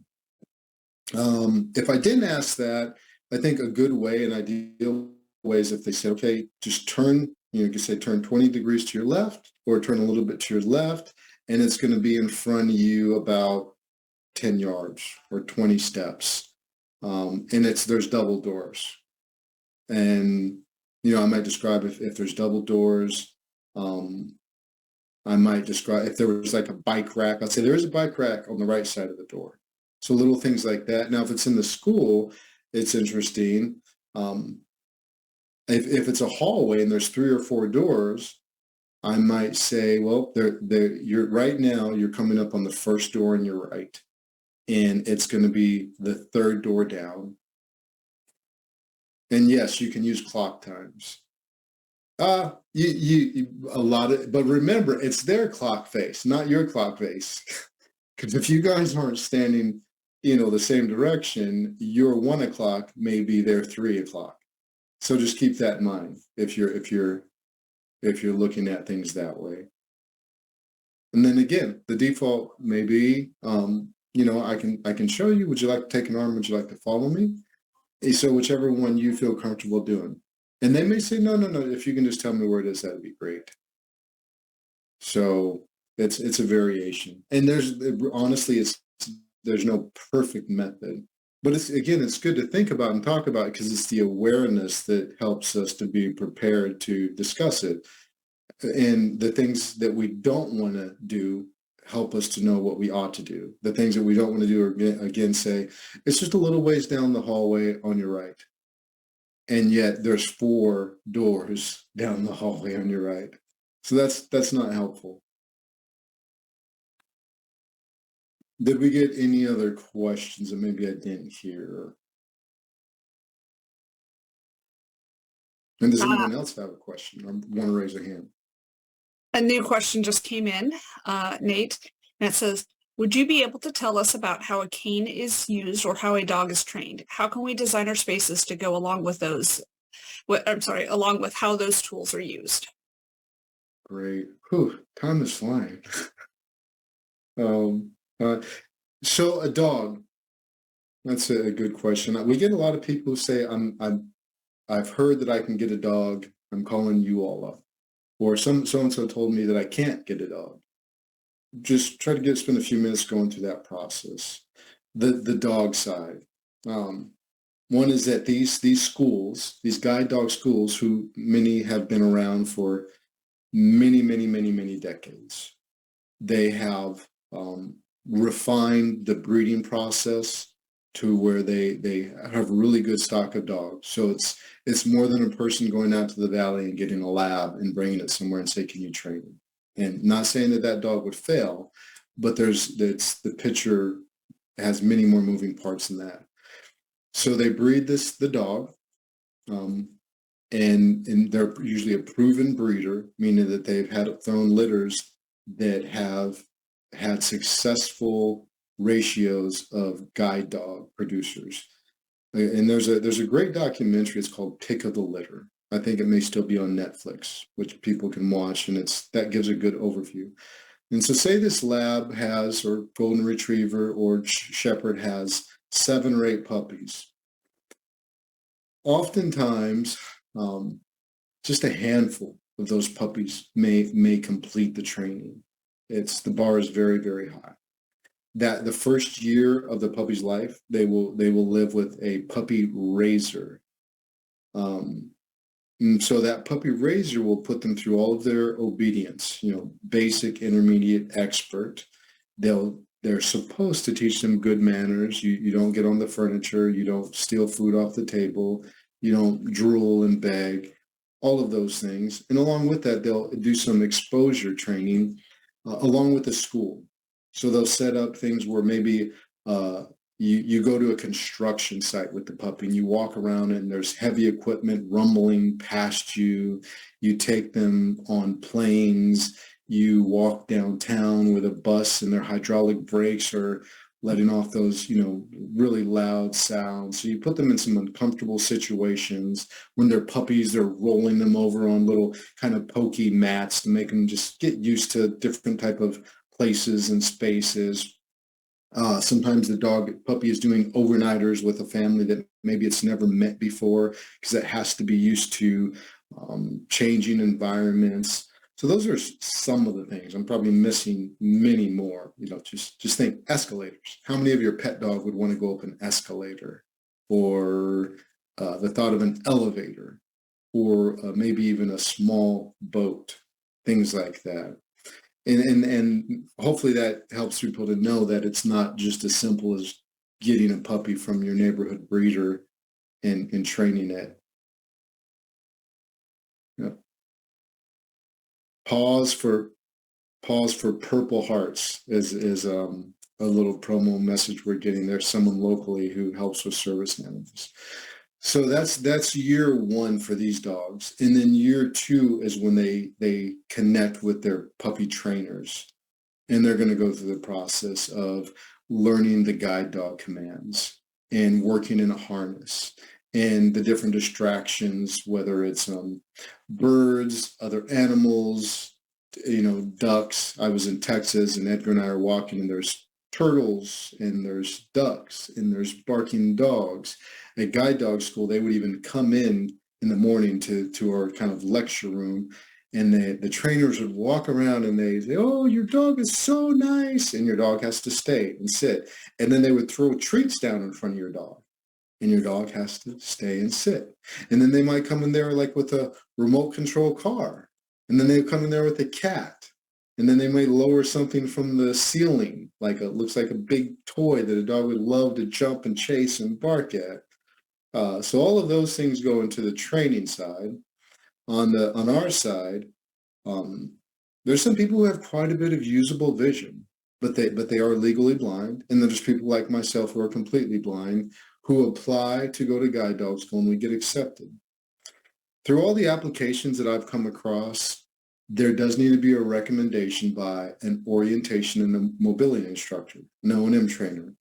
If I didn't ask that, I think a good way, an ideal way, is if they say, okay, just turn, you can say turn 20 degrees to your left, or turn a little bit to your left, and it's going to be in front of you about 10 yards or 20 steps. And there's double doors. And, I might describe if there's double doors. I might describe if there was like a bike rack. I'd say there is a bike rack on the right side of the door. So little things like that. Now, if it's in the school, it's interesting. If it's a hallway and there's 3 or 4 doors, I might say, well, you're right now, you're coming up on the first door on your right. And it's going to be the 3rd door down. And yes, you can use clock times. But remember, it's their clock face, not your clock face. Because if you guys aren't standing, the same direction, your 1 o'clock may be their 3 o'clock. So just keep that in mind if you're looking at things that way. And then again, the default may be, I can show you. Would you like to take an arm? Would you like to follow me? So whichever one you feel comfortable doing. And they may say, no. If you can just tell me where it is, that'd be great. So it's a variation. And there's no perfect method. But it's good to think about and talk about, because it's the awareness that helps us to be prepared to discuss it. And the things that we don't want to do help us to know what we ought to do. The things that we don't want to do are, again, say, it's just a little ways down the hallway on your right. And yet there's 4 doors down the hallway on your right. So that's not helpful. Did we get any other questions that maybe I didn't hear? And does anyone else have a question or want to raise a hand? A new question just came in, Nate, and it says, would you be able to tell us about how a cane is used or how a dog is trained? How can we design our spaces to go along with along with how those tools are used? Great. Whew, time is flying. So a dog, that's a good question. We get a lot of people who say, I've heard that I can get a dog. I'm calling you all up. Or so-and-so told me that I can't get a dog. Just try to spend a few minutes going through that process. The dog side. One is that these schools, these guide dog schools, who many have been around for many, many, many, many decades, they have refined the breeding process to where they have a really good stock of dogs. So it's more than a person going out to the valley and getting a lab and bringing it somewhere and say, can you train him? And not saying that dog would fail, but the picture has many more moving parts than that. So they breed the dog, and they're usually a proven breeder, meaning that they've had thrown litters that have had successful ratios of guide dog producers. And there's a great documentary. It's called Pick of the Litter. I think it may still be on Netflix, which people can watch, and that gives a good overview. And so say this lab has, or golden retriever or shepherd has 7 or 8 puppies. Oftentimes, just a handful of those puppies may complete the training. The bar is very, very high. That the first year of the puppy's life, they will live with a puppy raiser. And so that puppy raiser will put them through all of their obedience, basic, intermediate, expert. They'll They're supposed to teach them good manners. You don't get on the furniture. You don't steal food off the table. You don't drool and beg, all of those things. And along with that, they'll do some exposure training along with the school. So they'll set up things where maybe you go to a construction site with the puppy and you walk around and there's heavy equipment rumbling past you. You take them on planes. You walk downtown with a bus and their hydraulic brakes are letting off those, really loud sounds. So you put them in some uncomfortable situations. When they're puppies, they're rolling them over on little kind of pokey mats to make them just get used to different type of places and spaces. Sometimes the puppy is doing overnighters with a family that maybe it's never met before because it has to be used to changing environments. So those are some of the things. I'm probably missing many more. Just think escalators. How many of your pet dog would want to go up an escalator, or the thought of an elevator, or maybe even a small boat, things like that. And hopefully that helps people to know that it's not just as simple as getting a puppy from your neighborhood breeder and training it. Yep. Pause for Purple Hearts is a little promo message we're getting. There's someone locally who helps with service animals. So that's year one for these dogs. And then year two is when they connect with their puppy trainers. And they're going to go through the process of learning the guide dog commands and working in a harness and the different distractions, whether it's birds, other animals, ducks. I was in Texas and Edgar and I are walking and there's turtles and there's ducks and there's barking dogs. At guide dog school, they would even come in the morning to our kind of lecture room, and the trainers would walk around and they say, "Oh, your dog is so nice," and your dog has to stay and sit. And then they would throw treats down in front of your dog, and your dog has to stay and sit. And then they might come in there like with a remote control car, and then they come in there with a cat. And then they might lower something from the ceiling, looks like a big toy that a dog would love to jump and chase and bark at. So all of those things go into the training side. On our side, there's some people who have quite a bit of usable vision, but they are legally blind. And then there's people like myself who are completely blind who apply to go to guide dog school and we get accepted. Through all the applications that I've come across, there does need to be a recommendation by an orientation and a mobility instructor, an O&M trainer,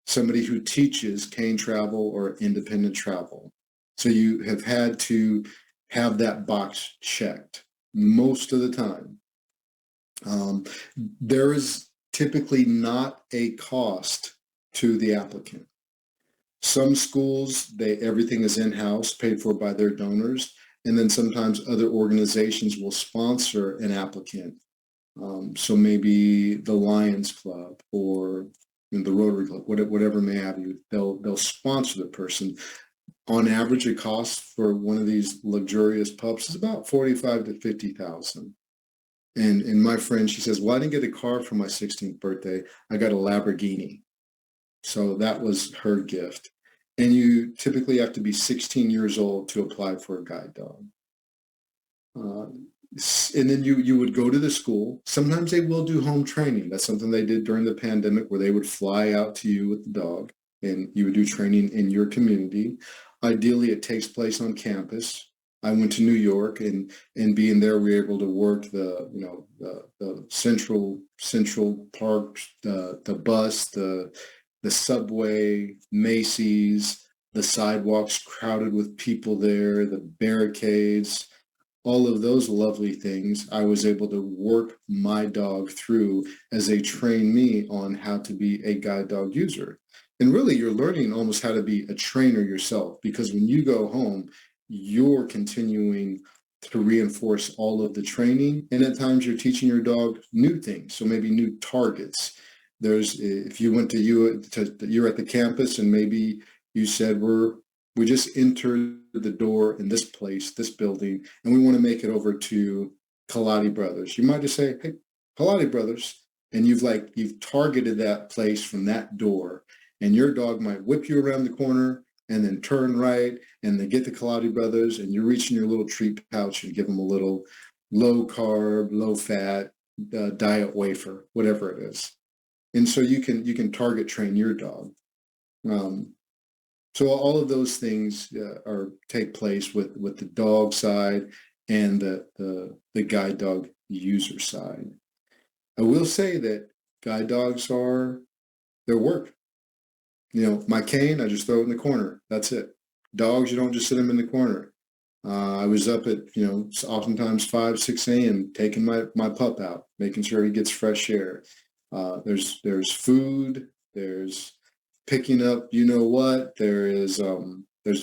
somebody who teaches cane travel or independent travel. So you have had to have that box checked most of the time. There is typically not a cost to the applicant. Some schools, everything is in-house, paid for by their donors. And then sometimes other organizations will sponsor an applicant. So maybe the Lions Club or the Rotary Club, whatever may have you, they'll sponsor the person. On average, it costs for one of these luxurious pups is about $45,000 to $50,000. And my friend, she says, "Well, I didn't get a car for my 16th birthday. I got a Lamborghini." So that was her gift. And you typically have to be 16 years old to apply for a guide dog. And then you would go to the school. Sometimes they will do home training. That's something they did during the pandemic where they would fly out to you with the dog and you would do training in your community. Ideally, it takes place on campus. I went to New York and being there, we were able to work the Central Park, the bus, the subway, Macy's, the sidewalks crowded with people there, the barricades, all of those lovely things. I was able to work my dog through as they trained me on how to be a guide dog user. And really, you're learning almost how to be a trainer yourself, because when you go home, you're continuing to reinforce all of the training. And at times you're teaching your dog new things. So maybe new targets. If you went you're at the campus and maybe you said, we just entered the door in this place, this building, and we want to make it over to Kile Brothers. You might just say, "Hey, Kile Brothers, and you've targeted that place from that door, and your dog might whip you around the corner and then turn right, and they get the Kaladi brothers, and you reach in your little treat pouch and give them a little low carb, low fat diet wafer, whatever it is. And so you can target train your dog. So all of those things take place with the dog side and the guide dog user side. I will say that guide dogs their work. My cane, I just throw it in the corner. That's it. Dogs, you don't just sit them in the corner. I was up at, oftentimes 5, 6 a.m. taking my pup out, making sure he gets fresh air. There's food, there's picking up, there's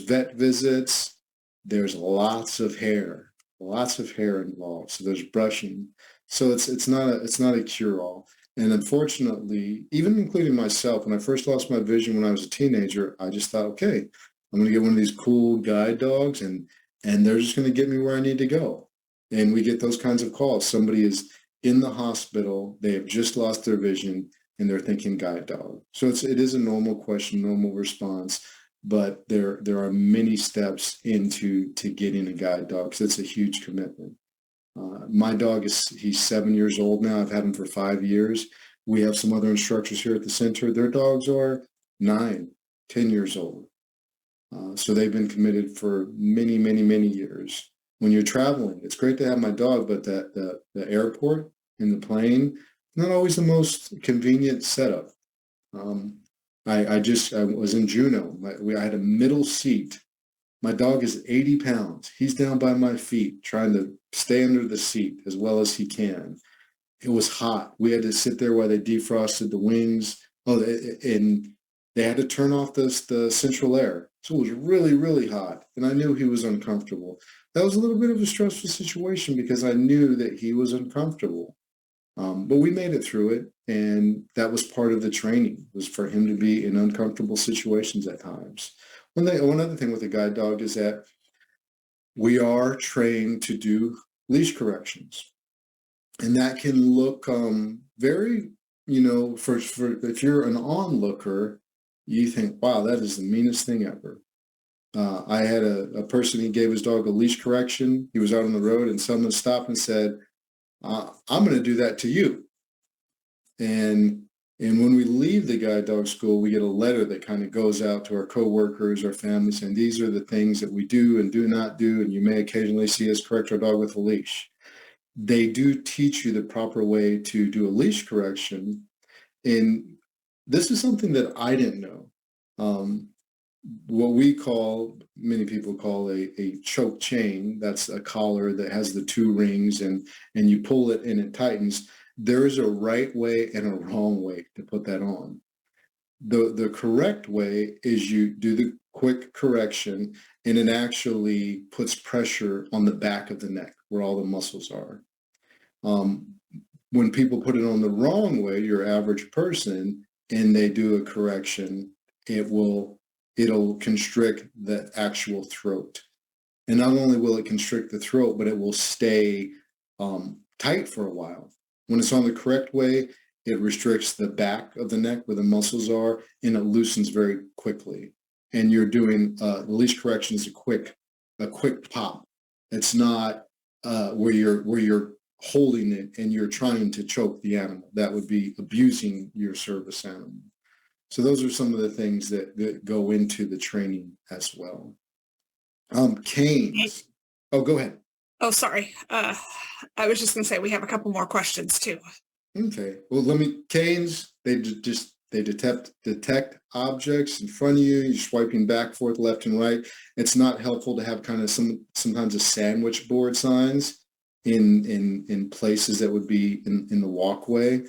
vet visits, there's lots of hair involved. So there's brushing. So it's not a cure-all. And unfortunately, even including myself, when I first lost my vision when I was a teenager, I just thought, okay, I'm going to get one of these cool guide dogs and they're just going to get me where I need to go. And we get those kinds of calls. Somebody is in the hospital, they have just lost their vision, and they're thinking guide dog. So it is a normal question, normal response, but there are many steps into getting a guide dog. So it's a huge commitment. My dog he's 7 years old now. I've had him for 5 years. We have some other instructors here at the center. Their dogs are 9, 10 years old. So they've been committed for many, many, many years. When you're traveling, it's great to have my dog, but the airport and the plane, not always the most convenient setup. I was in Juneau. I had a middle seat. My dog is 80 pounds. He's down by my feet trying to stay under the seat as well as he can. It was hot. We had to sit there while they defrosted the wings. And they had to turn off the central air. So it was really, really hot. And I knew he was uncomfortable. That was a little bit of a stressful situation because I knew that he was uncomfortable. But we made it through it. And that was part of the training, was for him to be in uncomfortable situations at times. One other thing with a guide dog is that we are trained to do leash corrections. And that can look very, for if you're an onlooker, you think, wow, that is the meanest thing ever. I had a person, he gave his dog a leash correction. He was out on the road and someone stopped and said, I'm going to do that to you. And when we leave the guide dog school, we get a letter that kind of goes out to our coworkers, our families, saying these are the things that we do and do not do, and you may occasionally see us correct our dog with a leash. They do teach you the proper way to do a leash correction, and this is something that I didn't know. What many people call a choke chain, that's a collar that has the 2 rings, and you pull it and it tightens. There is a right way and a wrong way to put that on. The correct way is you do the quick correction, and it actually puts pressure on the back of the neck where all the muscles are. When people put it on the wrong way, your average person, and they do a correction, it'll constrict the actual throat. And not only will it constrict the throat, but it will stay tight for a while. When it's on the correct way, it restricts the back of the neck where the muscles are, and it loosens very quickly. And you're doing the leash correction is a quick pop. It's not where you're holding it and you're trying to choke the animal. That would be abusing your service animal. So those are some of the things that go into the training as well. Canes. Oh, go ahead. Oh, sorry. I was just going to say we have a couple more questions too. Okay. Well, canes, they detect objects in front of you. You're swiping back, forth, left, and right. It's not helpful to have kind of sometimes a sandwich board signs in places that would be in the walkway,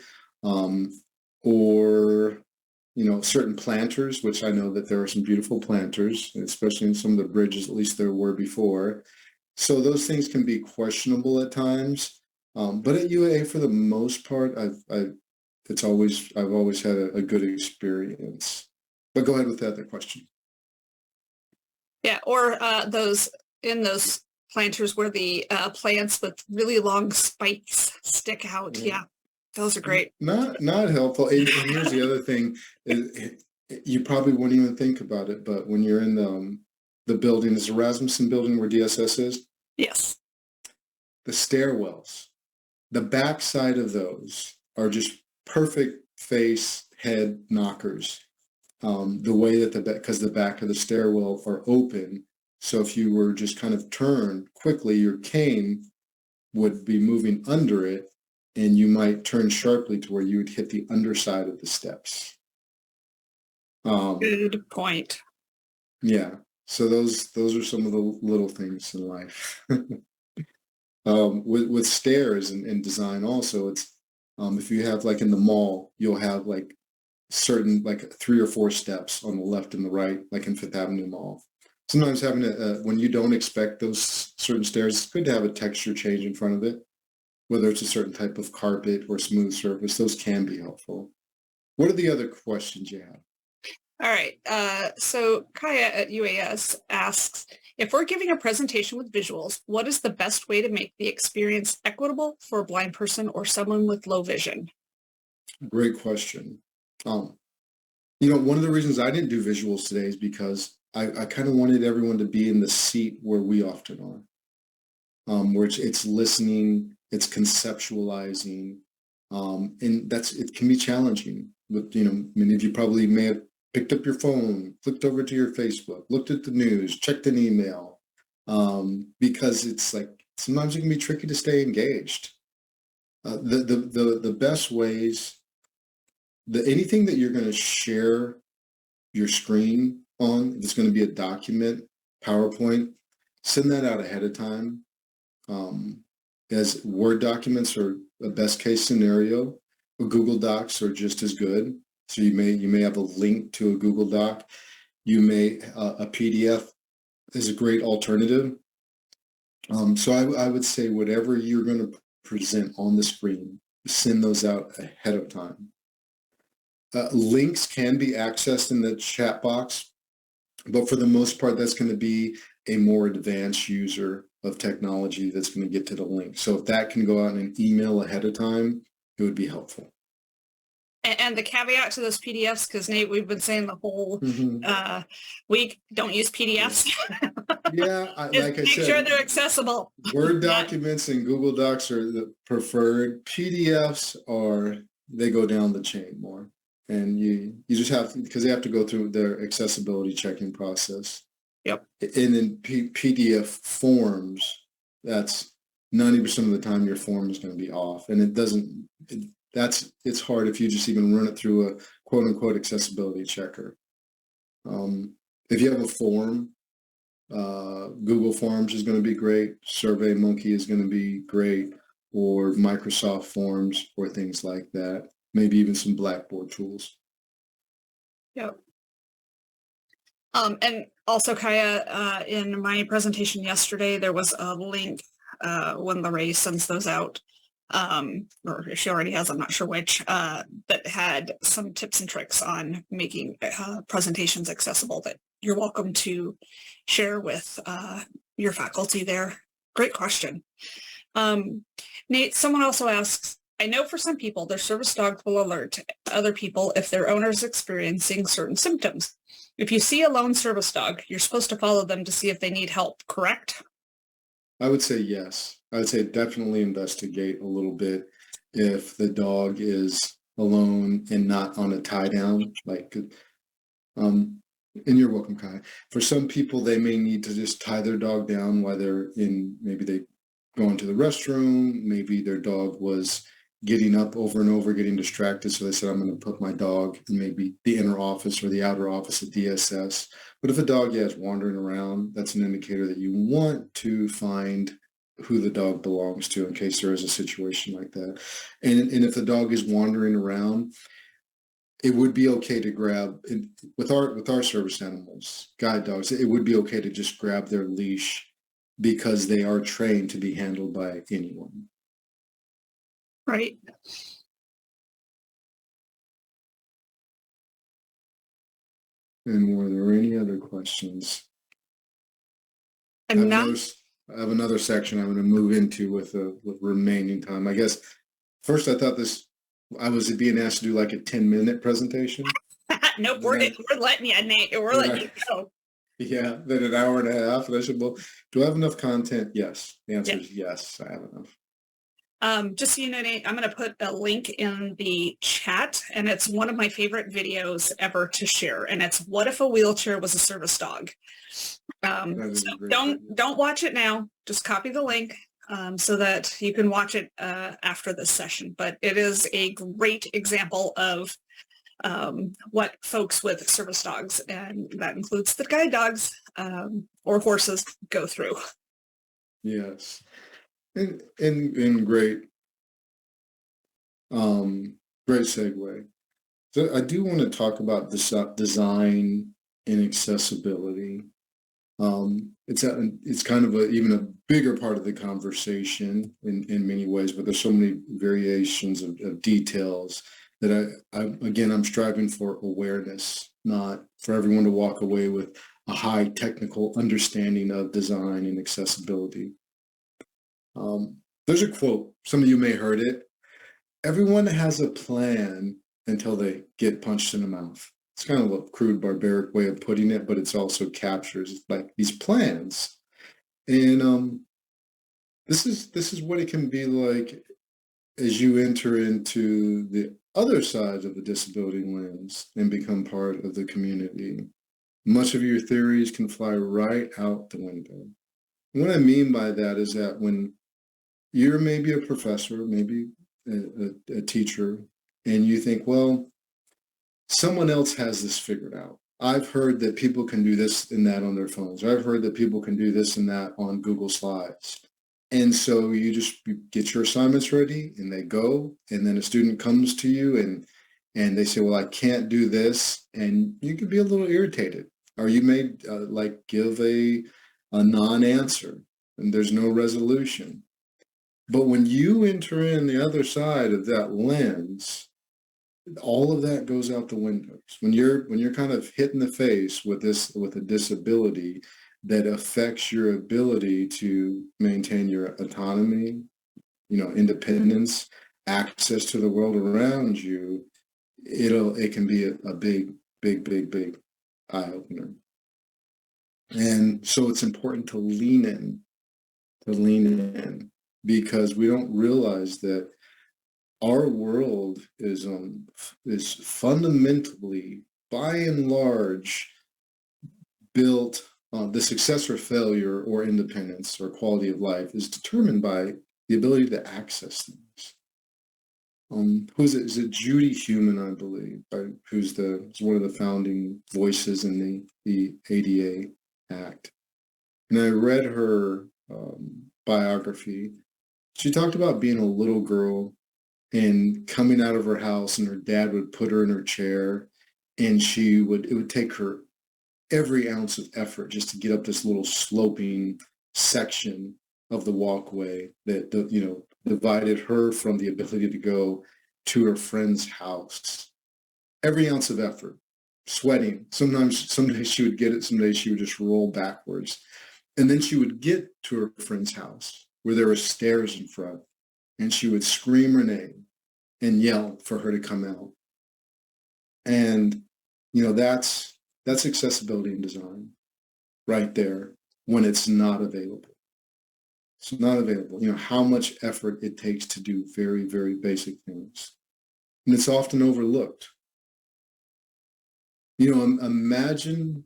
or certain planters, which I know that there are some beautiful planters, especially in some of the bridges, at least there were before. So those things can be questionable at times. But at UAA, for the most part, I've always had a good experience. But go ahead with the other question. Yeah, or those planters where the plants with really long spikes stick out. Yeah, Those are great. Not helpful. And here's the other thing: you probably wouldn't even think about it, but when you're in the building, is the Rasmussen building where DSS is? Yes. The stairwells, the backside of those are just perfect face head knockers. The way that because the back of the stairwell are open, so if you were just kind of turned quickly, your cane would be moving under it, and you might turn sharply to where you would hit the underside of the steps. Good point. Yeah. So those are some of the little things in life. With stairs and design also, it's if you have like in the mall, you'll have like certain like 3 or 4 steps on the left and the right, like in Fifth Avenue Mall. Sometimes having when you don't expect those certain stairs, it's good to have a texture change in front of it, whether it's a certain type of carpet or smooth surface. Those can be helpful. What are the other questions you have? All right. So Kaya at UAS asks, if we're giving a presentation with visuals, what is the best way to make the experience equitable for a blind person or someone with low vision? Great question. One of the reasons I didn't do visuals today is because I kind of wanted everyone to be in the seat where we often are, where it's listening, it's conceptualizing, and it can be challenging. But many of you probably may have picked up your phone, flipped over to your Facebook, looked at the news, checked an email, because it's like sometimes it can be tricky to stay engaged. The best ways, anything that you're going to share your screen on, if it's going to be a document, PowerPoint, send that out ahead of time. As Word documents are a best case scenario, Google Docs are just as good. So you may have a link to a Google Doc. You may a PDF is a great alternative. So I would say whatever you're going to present on the screen, send those out ahead of time. Links can be accessed in the chat box, but for the most part, that's going to be a more advanced user of technology that's going to get to the link. So if that can go out in an email ahead of time, it would be helpful. And the caveat to those PDFs, because Nate, we've been saying the whole week, don't use PDFs. Yeah, like I make said, sure they're accessible. Word documents and Google Docs are the preferred. PDFs they go down the chain more. And you just have to, because they have to go through their accessibility checking process. Yep. And then PDF forms, that's 90% of the time your form is going to be off. And it's hard if you just even run it through a quote unquote accessibility checker. If you have a form, Google Forms is going to be great. SurveyMonkey is going to be great, or Microsoft Forms or things like that. Maybe even some Blackboard tools. Yep. And also, Kaya, in my presentation yesterday, there was a link when Lorraine sends those out, or if she already has, I'm not sure which, that had some tips and tricks on making presentations accessible that you're welcome to share with your faculty there. Great question. Nate, someone also asks, I know for some people, their service dog will alert other people if their owner is experiencing certain symptoms. If you see a lone service dog, you're supposed to follow them to see if they need help, correct? I would say yes. I would say definitely investigate a little bit if the dog is alone and not on a tie down. And you're welcome, Kai. For some people, they may need to just tie their dog down while they're maybe they go into the restroom. Maybe their dog was getting up over and over, getting distracted. So they said, I'm going to put my dog in maybe the inner office or the outer office at DSS. But if a dog is wandering around, that's an indicator that you want to find who the dog belongs to in case there is a situation like that. And if the dog is wandering around, it would be okay to grab, with our service animals, guide dogs, it would be okay to just grab their leash because they are trained to be handled by anyone. Right. And were there any other questions? I have another section I'm going to move into with remaining time. I guess first I thought this I was being asked to do like a 10-minute presentation. Nope, we're letting you, Nate. We're letting you go. Yeah, then an hour and a half. And I said, well, do I have enough content? Yes. The answer is yes, I have enough. Just so you know, Nate, I'm going to put a link in the chat, and it's one of my favorite videos ever to share. And it's "What if a wheelchair was a service dog?" So don't watch it now. Just copy the link so that you can watch it after this session. But it is a great example of what folks with service dogs, and that includes the guide dogs or horses, go through. Yes. And great, great segue. So I do want to talk about design and accessibility. It's kind of even a bigger part of the conversation in many ways, but there's so many variations of details that I'm striving for awareness, not for everyone to walk away with a high technical understanding of design and accessibility. There's a quote, some of you may have heard it. Everyone has a plan until they get punched in the mouth. It's kind of a crude, barbaric way of putting it, but it's also captures like these plans. And this is what it can be like as you enter into the other side of the disability lens and become part of the community. Much of your theories can fly right out the window. And what I mean by that is that when you're maybe a professor, maybe a teacher, and you think, well, someone else has this figured out. I've heard that people can do this and that on their phones. I've heard that people can do this and that on Google Slides. And so you just get your assignments ready and they go, and then a student comes to you and they say, well, I can't do this. And you could be a little irritated, or you may give a non-answer and there's no resolution. But when you enter in the other side of that lens, all of that goes out the windows. When you're kind of hit in the face with a disability that affects your ability to maintain your autonomy, independence, access to the world around you, it can be a big eye opener. And so it's important to lean in, because we don't realize that our world is fundamentally, by and large, built on the success or failure or independence or quality of life is determined by the ability to access things. Who is it? Is it Judy Heumann, I believe, who's one of the founding voices in the ADA Act. And I read her biography. She talked about being a little girl and coming out of her house, and her dad would put her in her chair, and it would take her every ounce of effort just to get up this little sloping section of the walkway that divided her from the ability to go to her friend's house. Every ounce of effort, sweating. Some days she would get it, some days she would just roll backwards. And then she would get to her friend's house where there were stairs in front, and she would scream her name and yell for her to come out. And, that's accessibility and design right there when it's not available. It's not available. How much effort it takes to do very, very basic things. And it's often overlooked. Imagine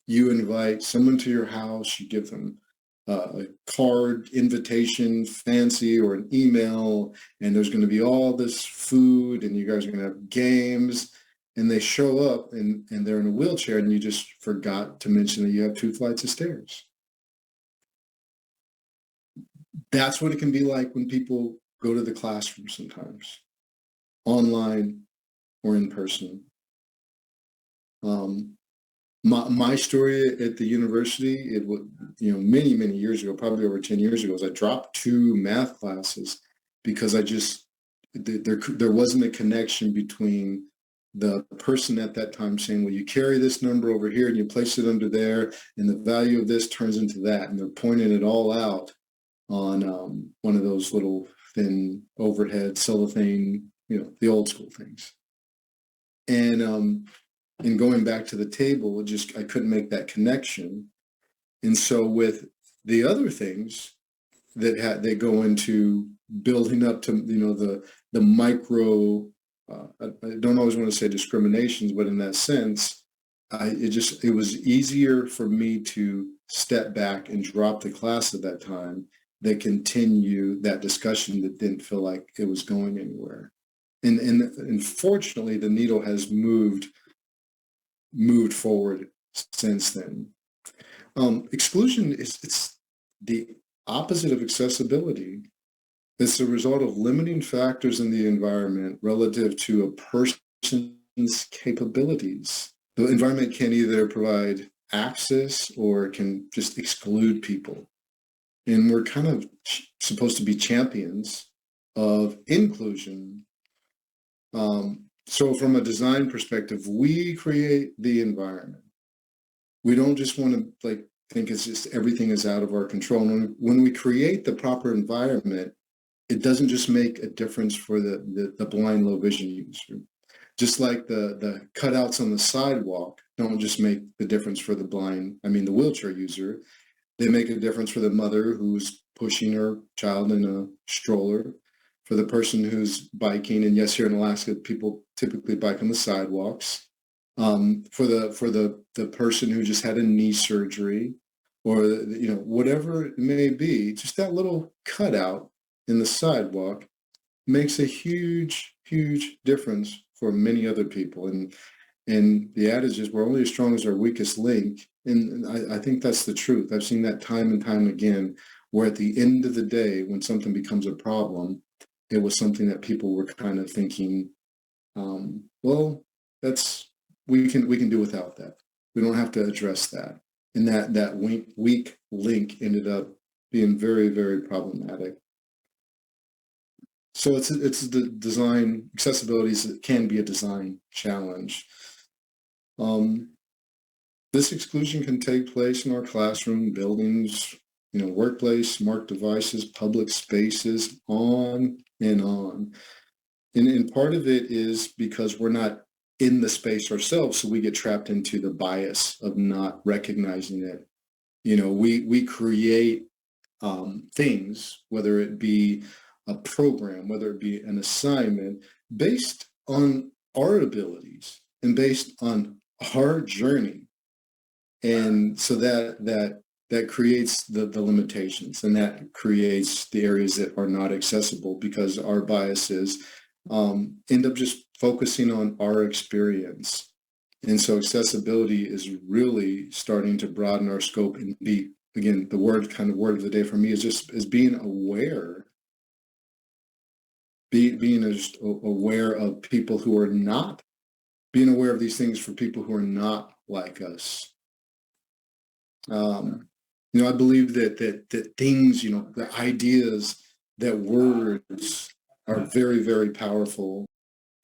you invite someone to your house, you give them a card, invitation, fancy, or an email, and there's going to be all this food, and you guys are going to have games, and they show up and they're in a wheelchair, and you just forgot to mention that you have 2 flights of stairs. That's what it can be like when people go to the classroom sometimes, online or in person. My story at the university, it was, many, many years ago, probably over 10 years ago, is I dropped 2 math classes because there wasn't a connection between the person at that time saying, well, you carry this number over here and you place it under there, and the value of this turns into that. And they're pointing it all out on one of those little thin overhead cellophane the old school things. And in going back to the table, I couldn't make that connection. And so with the other things that go into building up to, the micro, I don't always want to say discriminations, but in that sense, it was easier for me to step back and drop the class at that time than continue that discussion that didn't feel like it was going anywhere. And fortunately, the needle has moved forward since then. Exclusion it's the opposite of accessibility. It's the result of limiting factors in the environment relative to a person's capabilities. The environment can either provide access or it can just exclude people. And we're kind of supposed to be champions of inclusion. So from a design perspective, we create the environment. We don't just want to think it's just everything is out of our control. And when we create the proper environment, it doesn't just make a difference for the blind, low vision user. Just like the cutouts on the sidewalk don't just make the difference for the the wheelchair user. They make a difference for the mother who's pushing her child in a stroller, for the person who's biking. And yes, here in Alaska, people typically bike on the sidewalks. For the person who just had a knee surgery, or whatever it may be, just that little cutout in the sidewalk makes a huge, huge difference for many other people. And the adage is we're only as strong as our weakest link. And I think that's the truth. I've seen that time and time again, where at the end of the day, when something becomes a problem, it was something that people were kind of thinking, well, we can do without that. We don't have to address that. And that weak link ended up being very, very problematic. So it's the design, accessibility can be a design challenge. This exclusion can take place in our classroom, buildings, workplace, smart devices, public spaces, on and on. And part of it is because we're not in the space ourselves, so we get trapped into the bias of not recognizing it. We create things, whether it be a program, whether it be an assignment, based on our abilities and based on our journey. And so that creates the limitations, and that creates the areas that are not accessible because our biases end up just focusing on our experience. And so accessibility is really starting to broaden our scope and be, again, the word of the day for me is being aware. Being just aware of people who are not, being aware of these things for people who are not like us. I believe that things, the ideas, that words are very, very powerful.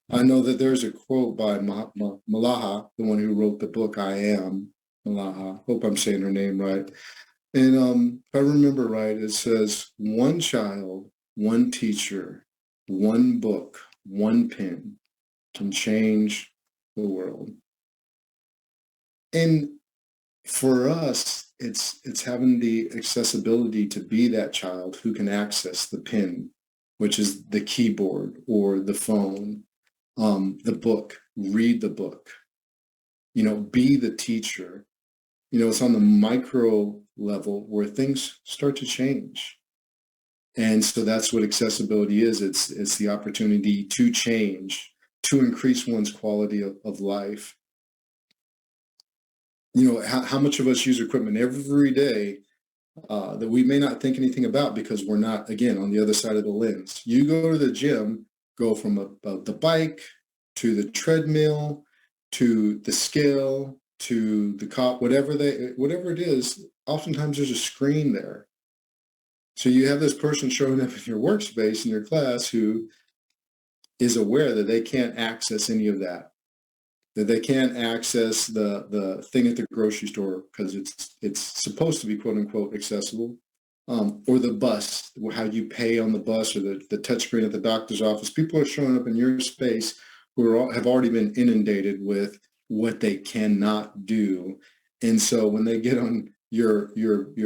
I know that there's a quote by Malaha, the one who wrote the book, I Am, Malaha. Hope I'm saying her name right. And if I remember right, it says, one child, one teacher, one book, one pen can change the world. And for us, it's having the accessibility to be that child who can access the pen, which is the keyboard or the phone, the book, read the book, be the teacher. It's on the micro level where things start to change. And so that's what accessibility is. It's the opportunity to change, to increase one's quality of life. How much of us use equipment every day that we may not think anything about because we're not, again, on the other side of the lens. You go to the gym, go from the bike to the treadmill to the scale to the cop, whatever it is. Oftentimes there's a screen there. So you have this person showing up in your workspace in your class who is aware that they can't access any of that. That they can't access the thing at the grocery store because it's supposed to be quote unquote accessible, or the bus, how you pay on the bus, or the touchscreen at the doctor's office. People are showing up in your space who have already been inundated with what they cannot do. And so when they get on your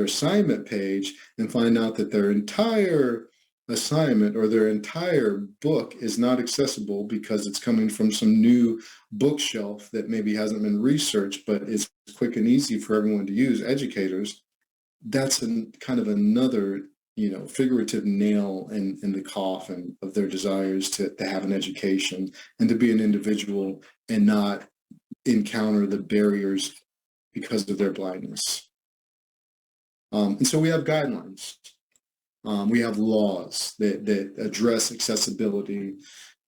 assignment page and find out that their entire assignment or their entire book is not accessible because it's coming from some new bookshelf that maybe hasn't been researched, but is quick and easy for everyone to use, educators, that's kind of another, figurative nail in the coffin of their desires to have an education and to be an individual and not encounter the barriers because of their blindness. And so we have guidelines. We have laws that address accessibility.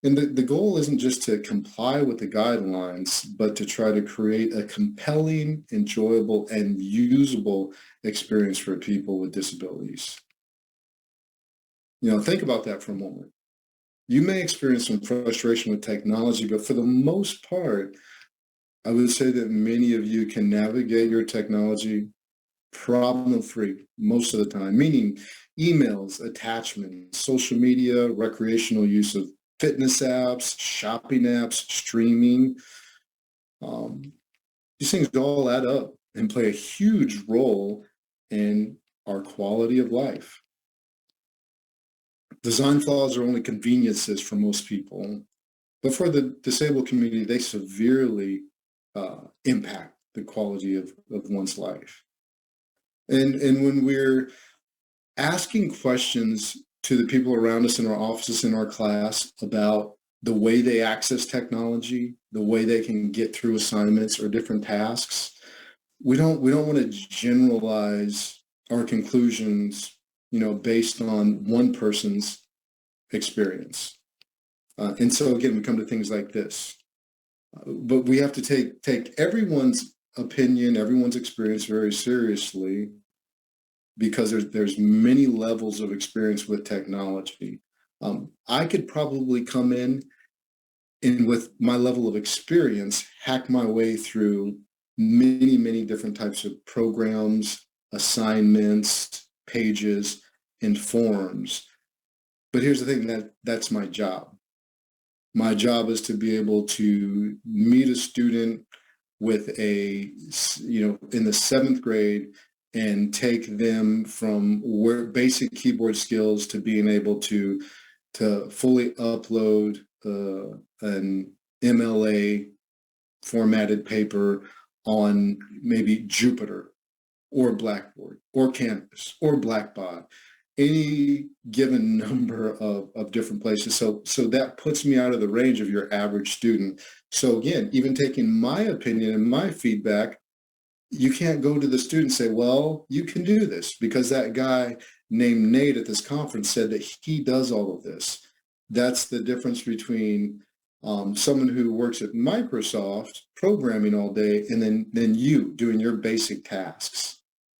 And the goal isn't just to comply with the guidelines, but to try to create a compelling, enjoyable, and usable experience for people with disabilities. Think about that for a moment. You may experience some frustration with technology, but for the most part, I would say that many of you can navigate your technology problem-free most of the time, meaning emails, attachments, social media, recreational use of fitness apps, shopping apps, streaming. These things all add up and play a huge role in our quality of life. Design flaws are only conveniences for most people, but for the disabled community, they severely impact the quality of one's life. And when we're asking questions to the people around us in our offices, in our class, about the way they access technology, the way they can get through assignments or different tasks, we don't want to generalize our conclusions, based on one person's experience. And so again, we come to things like this. But we have to take everyone's opinion, everyone's experience very seriously, because there's many levels of experience with technology. I could probably come in and with my level of experience, hack my way through many, many different types of programs, assignments, pages, and forms. But here's the thing, that's my job. My job is to be able to meet a student with in the 7th grade and take them from basic keyboard skills to being able to fully upload an MLA formatted paper on maybe Jupyter or Blackboard or Canvas or Blackboard, any given number of different places. So that puts me out of the range of your average student. So again, even taking my opinion and my feedback, you can't go to the student and say, well, you can do this because that guy named Nate at this conference said that he does all of this. That's the difference between someone who works at Microsoft programming all day and then you doing your basic tasks.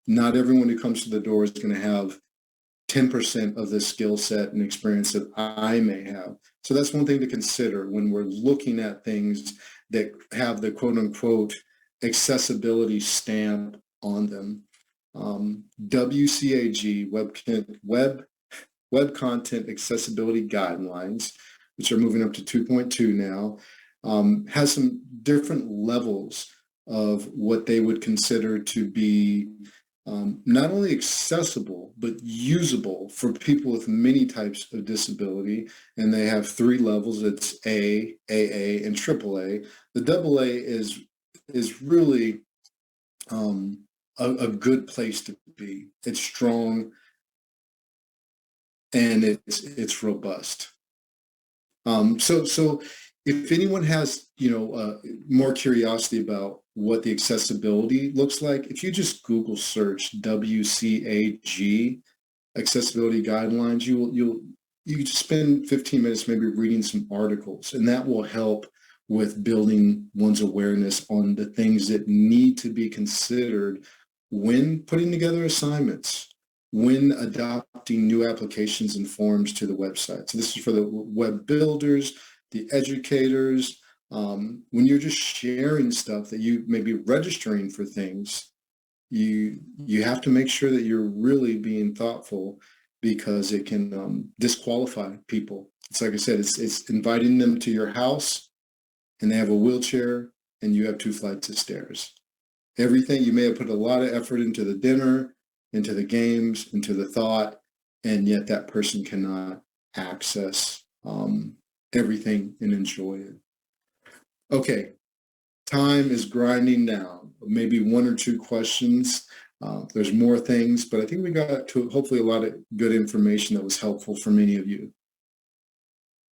Not everyone who comes to the door is going to have 10% of the skill set and experience that I may have. So that's one thing to consider when we're looking at things that have the quote unquote accessibility stamp on them. WCAG, Web Content Accessibility Guidelines, which are moving up to 2.2 now, has some different levels of what they would consider to be not only accessible, but usable for people with many types of disability. And they have 3 levels. It's A, AA, and AAA. The AA is really a good place to be. It's strong and it's robust. So if anyone has more curiosity about what the accessibility looks like, if you just Google search WCAG accessibility guidelines, you just spend 15 minutes maybe reading some articles, and that will help with building one's awareness on the things that need to be considered when putting together assignments, when adopting new applications and forms to the website. So this is for the web builders, the educators, when you're just sharing stuff that you may be registering for things, you have to make sure that you're really being thoughtful, because it can disqualify people. It's like I said, it's inviting them to your house and they have a wheelchair and you have 2 flights of stairs. Everything, you may have put a lot of effort into the dinner, into the games, into the thought, and yet that person cannot access everything and enjoy it. Okay, time is grinding down. Maybe 1 or 2 questions. There's more things, but I think we got to hopefully a lot of good information that was helpful for many of you.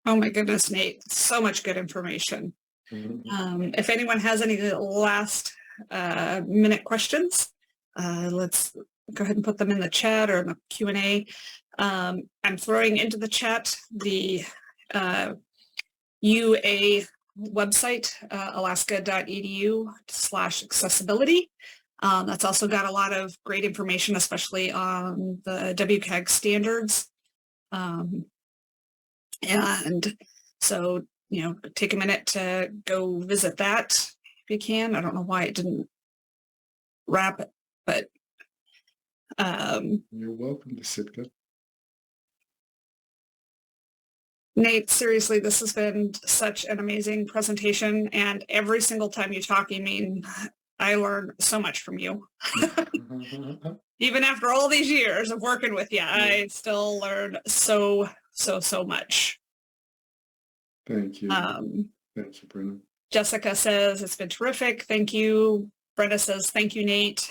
Oh my goodness, Nate, so much good information. If anyone has any last minute questions, let's go ahead and put them in the chat or in the Q&A. I'm throwing into the chat the UA website, alaska.edu/accessibility. That's also got a lot of great information, especially on the WCAG standards. And so, take a minute to go visit that if you can. I don't know why it didn't wrap it, but You're welcome to Sitka. Nate, seriously, this has been such an amazing presentation, and every single time you talk, I learn so much from you. Even after all these years of working with you, I still learn so much. Thank you. Thank you, Brenda. Jessica says, it's been terrific. Thank you. Brenda says, thank you, Nate.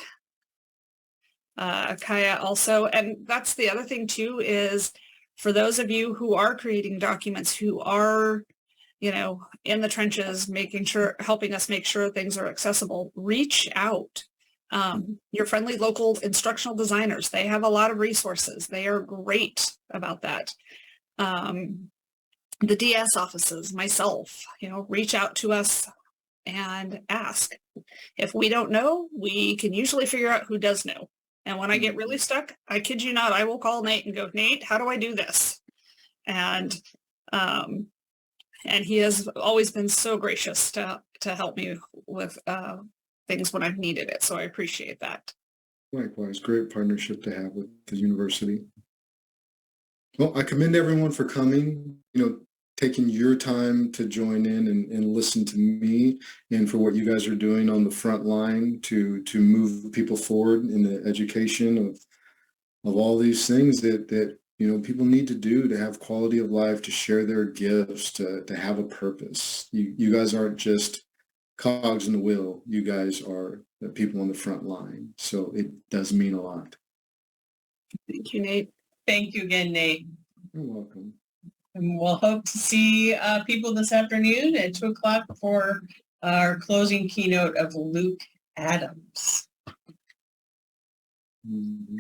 Kaya also. And that's the other thing too, is for those of you who are creating documents, who are, in the trenches, helping us make sure things are accessible, reach out. Your friendly local instructional designers, they have a lot of resources. They are great about that. The DS offices, myself, reach out to us and ask. If we don't know, we can usually figure out who does know. And when I get really stuck, I kid you not, I will call Nate and go, Nate, how do I do this? And he has always been so gracious to help me with things when I've needed it. So I appreciate that. Likewise, great partnership to have with the university. Well, I commend everyone for coming, taking your time to join in and listen to me, and for what you guys are doing on the front line to move people forward in the education of all these things that people need to do to have quality of life, to share their gifts, to have a purpose. You guys aren't just cogs in the wheel. You guys are the people on the front line. So it does mean a lot. Thank you, Nate. Thank you again, Nate. You're welcome. And we'll hope to see people this afternoon at 2:00 for our closing keynote of Luke Adams. Mm-hmm.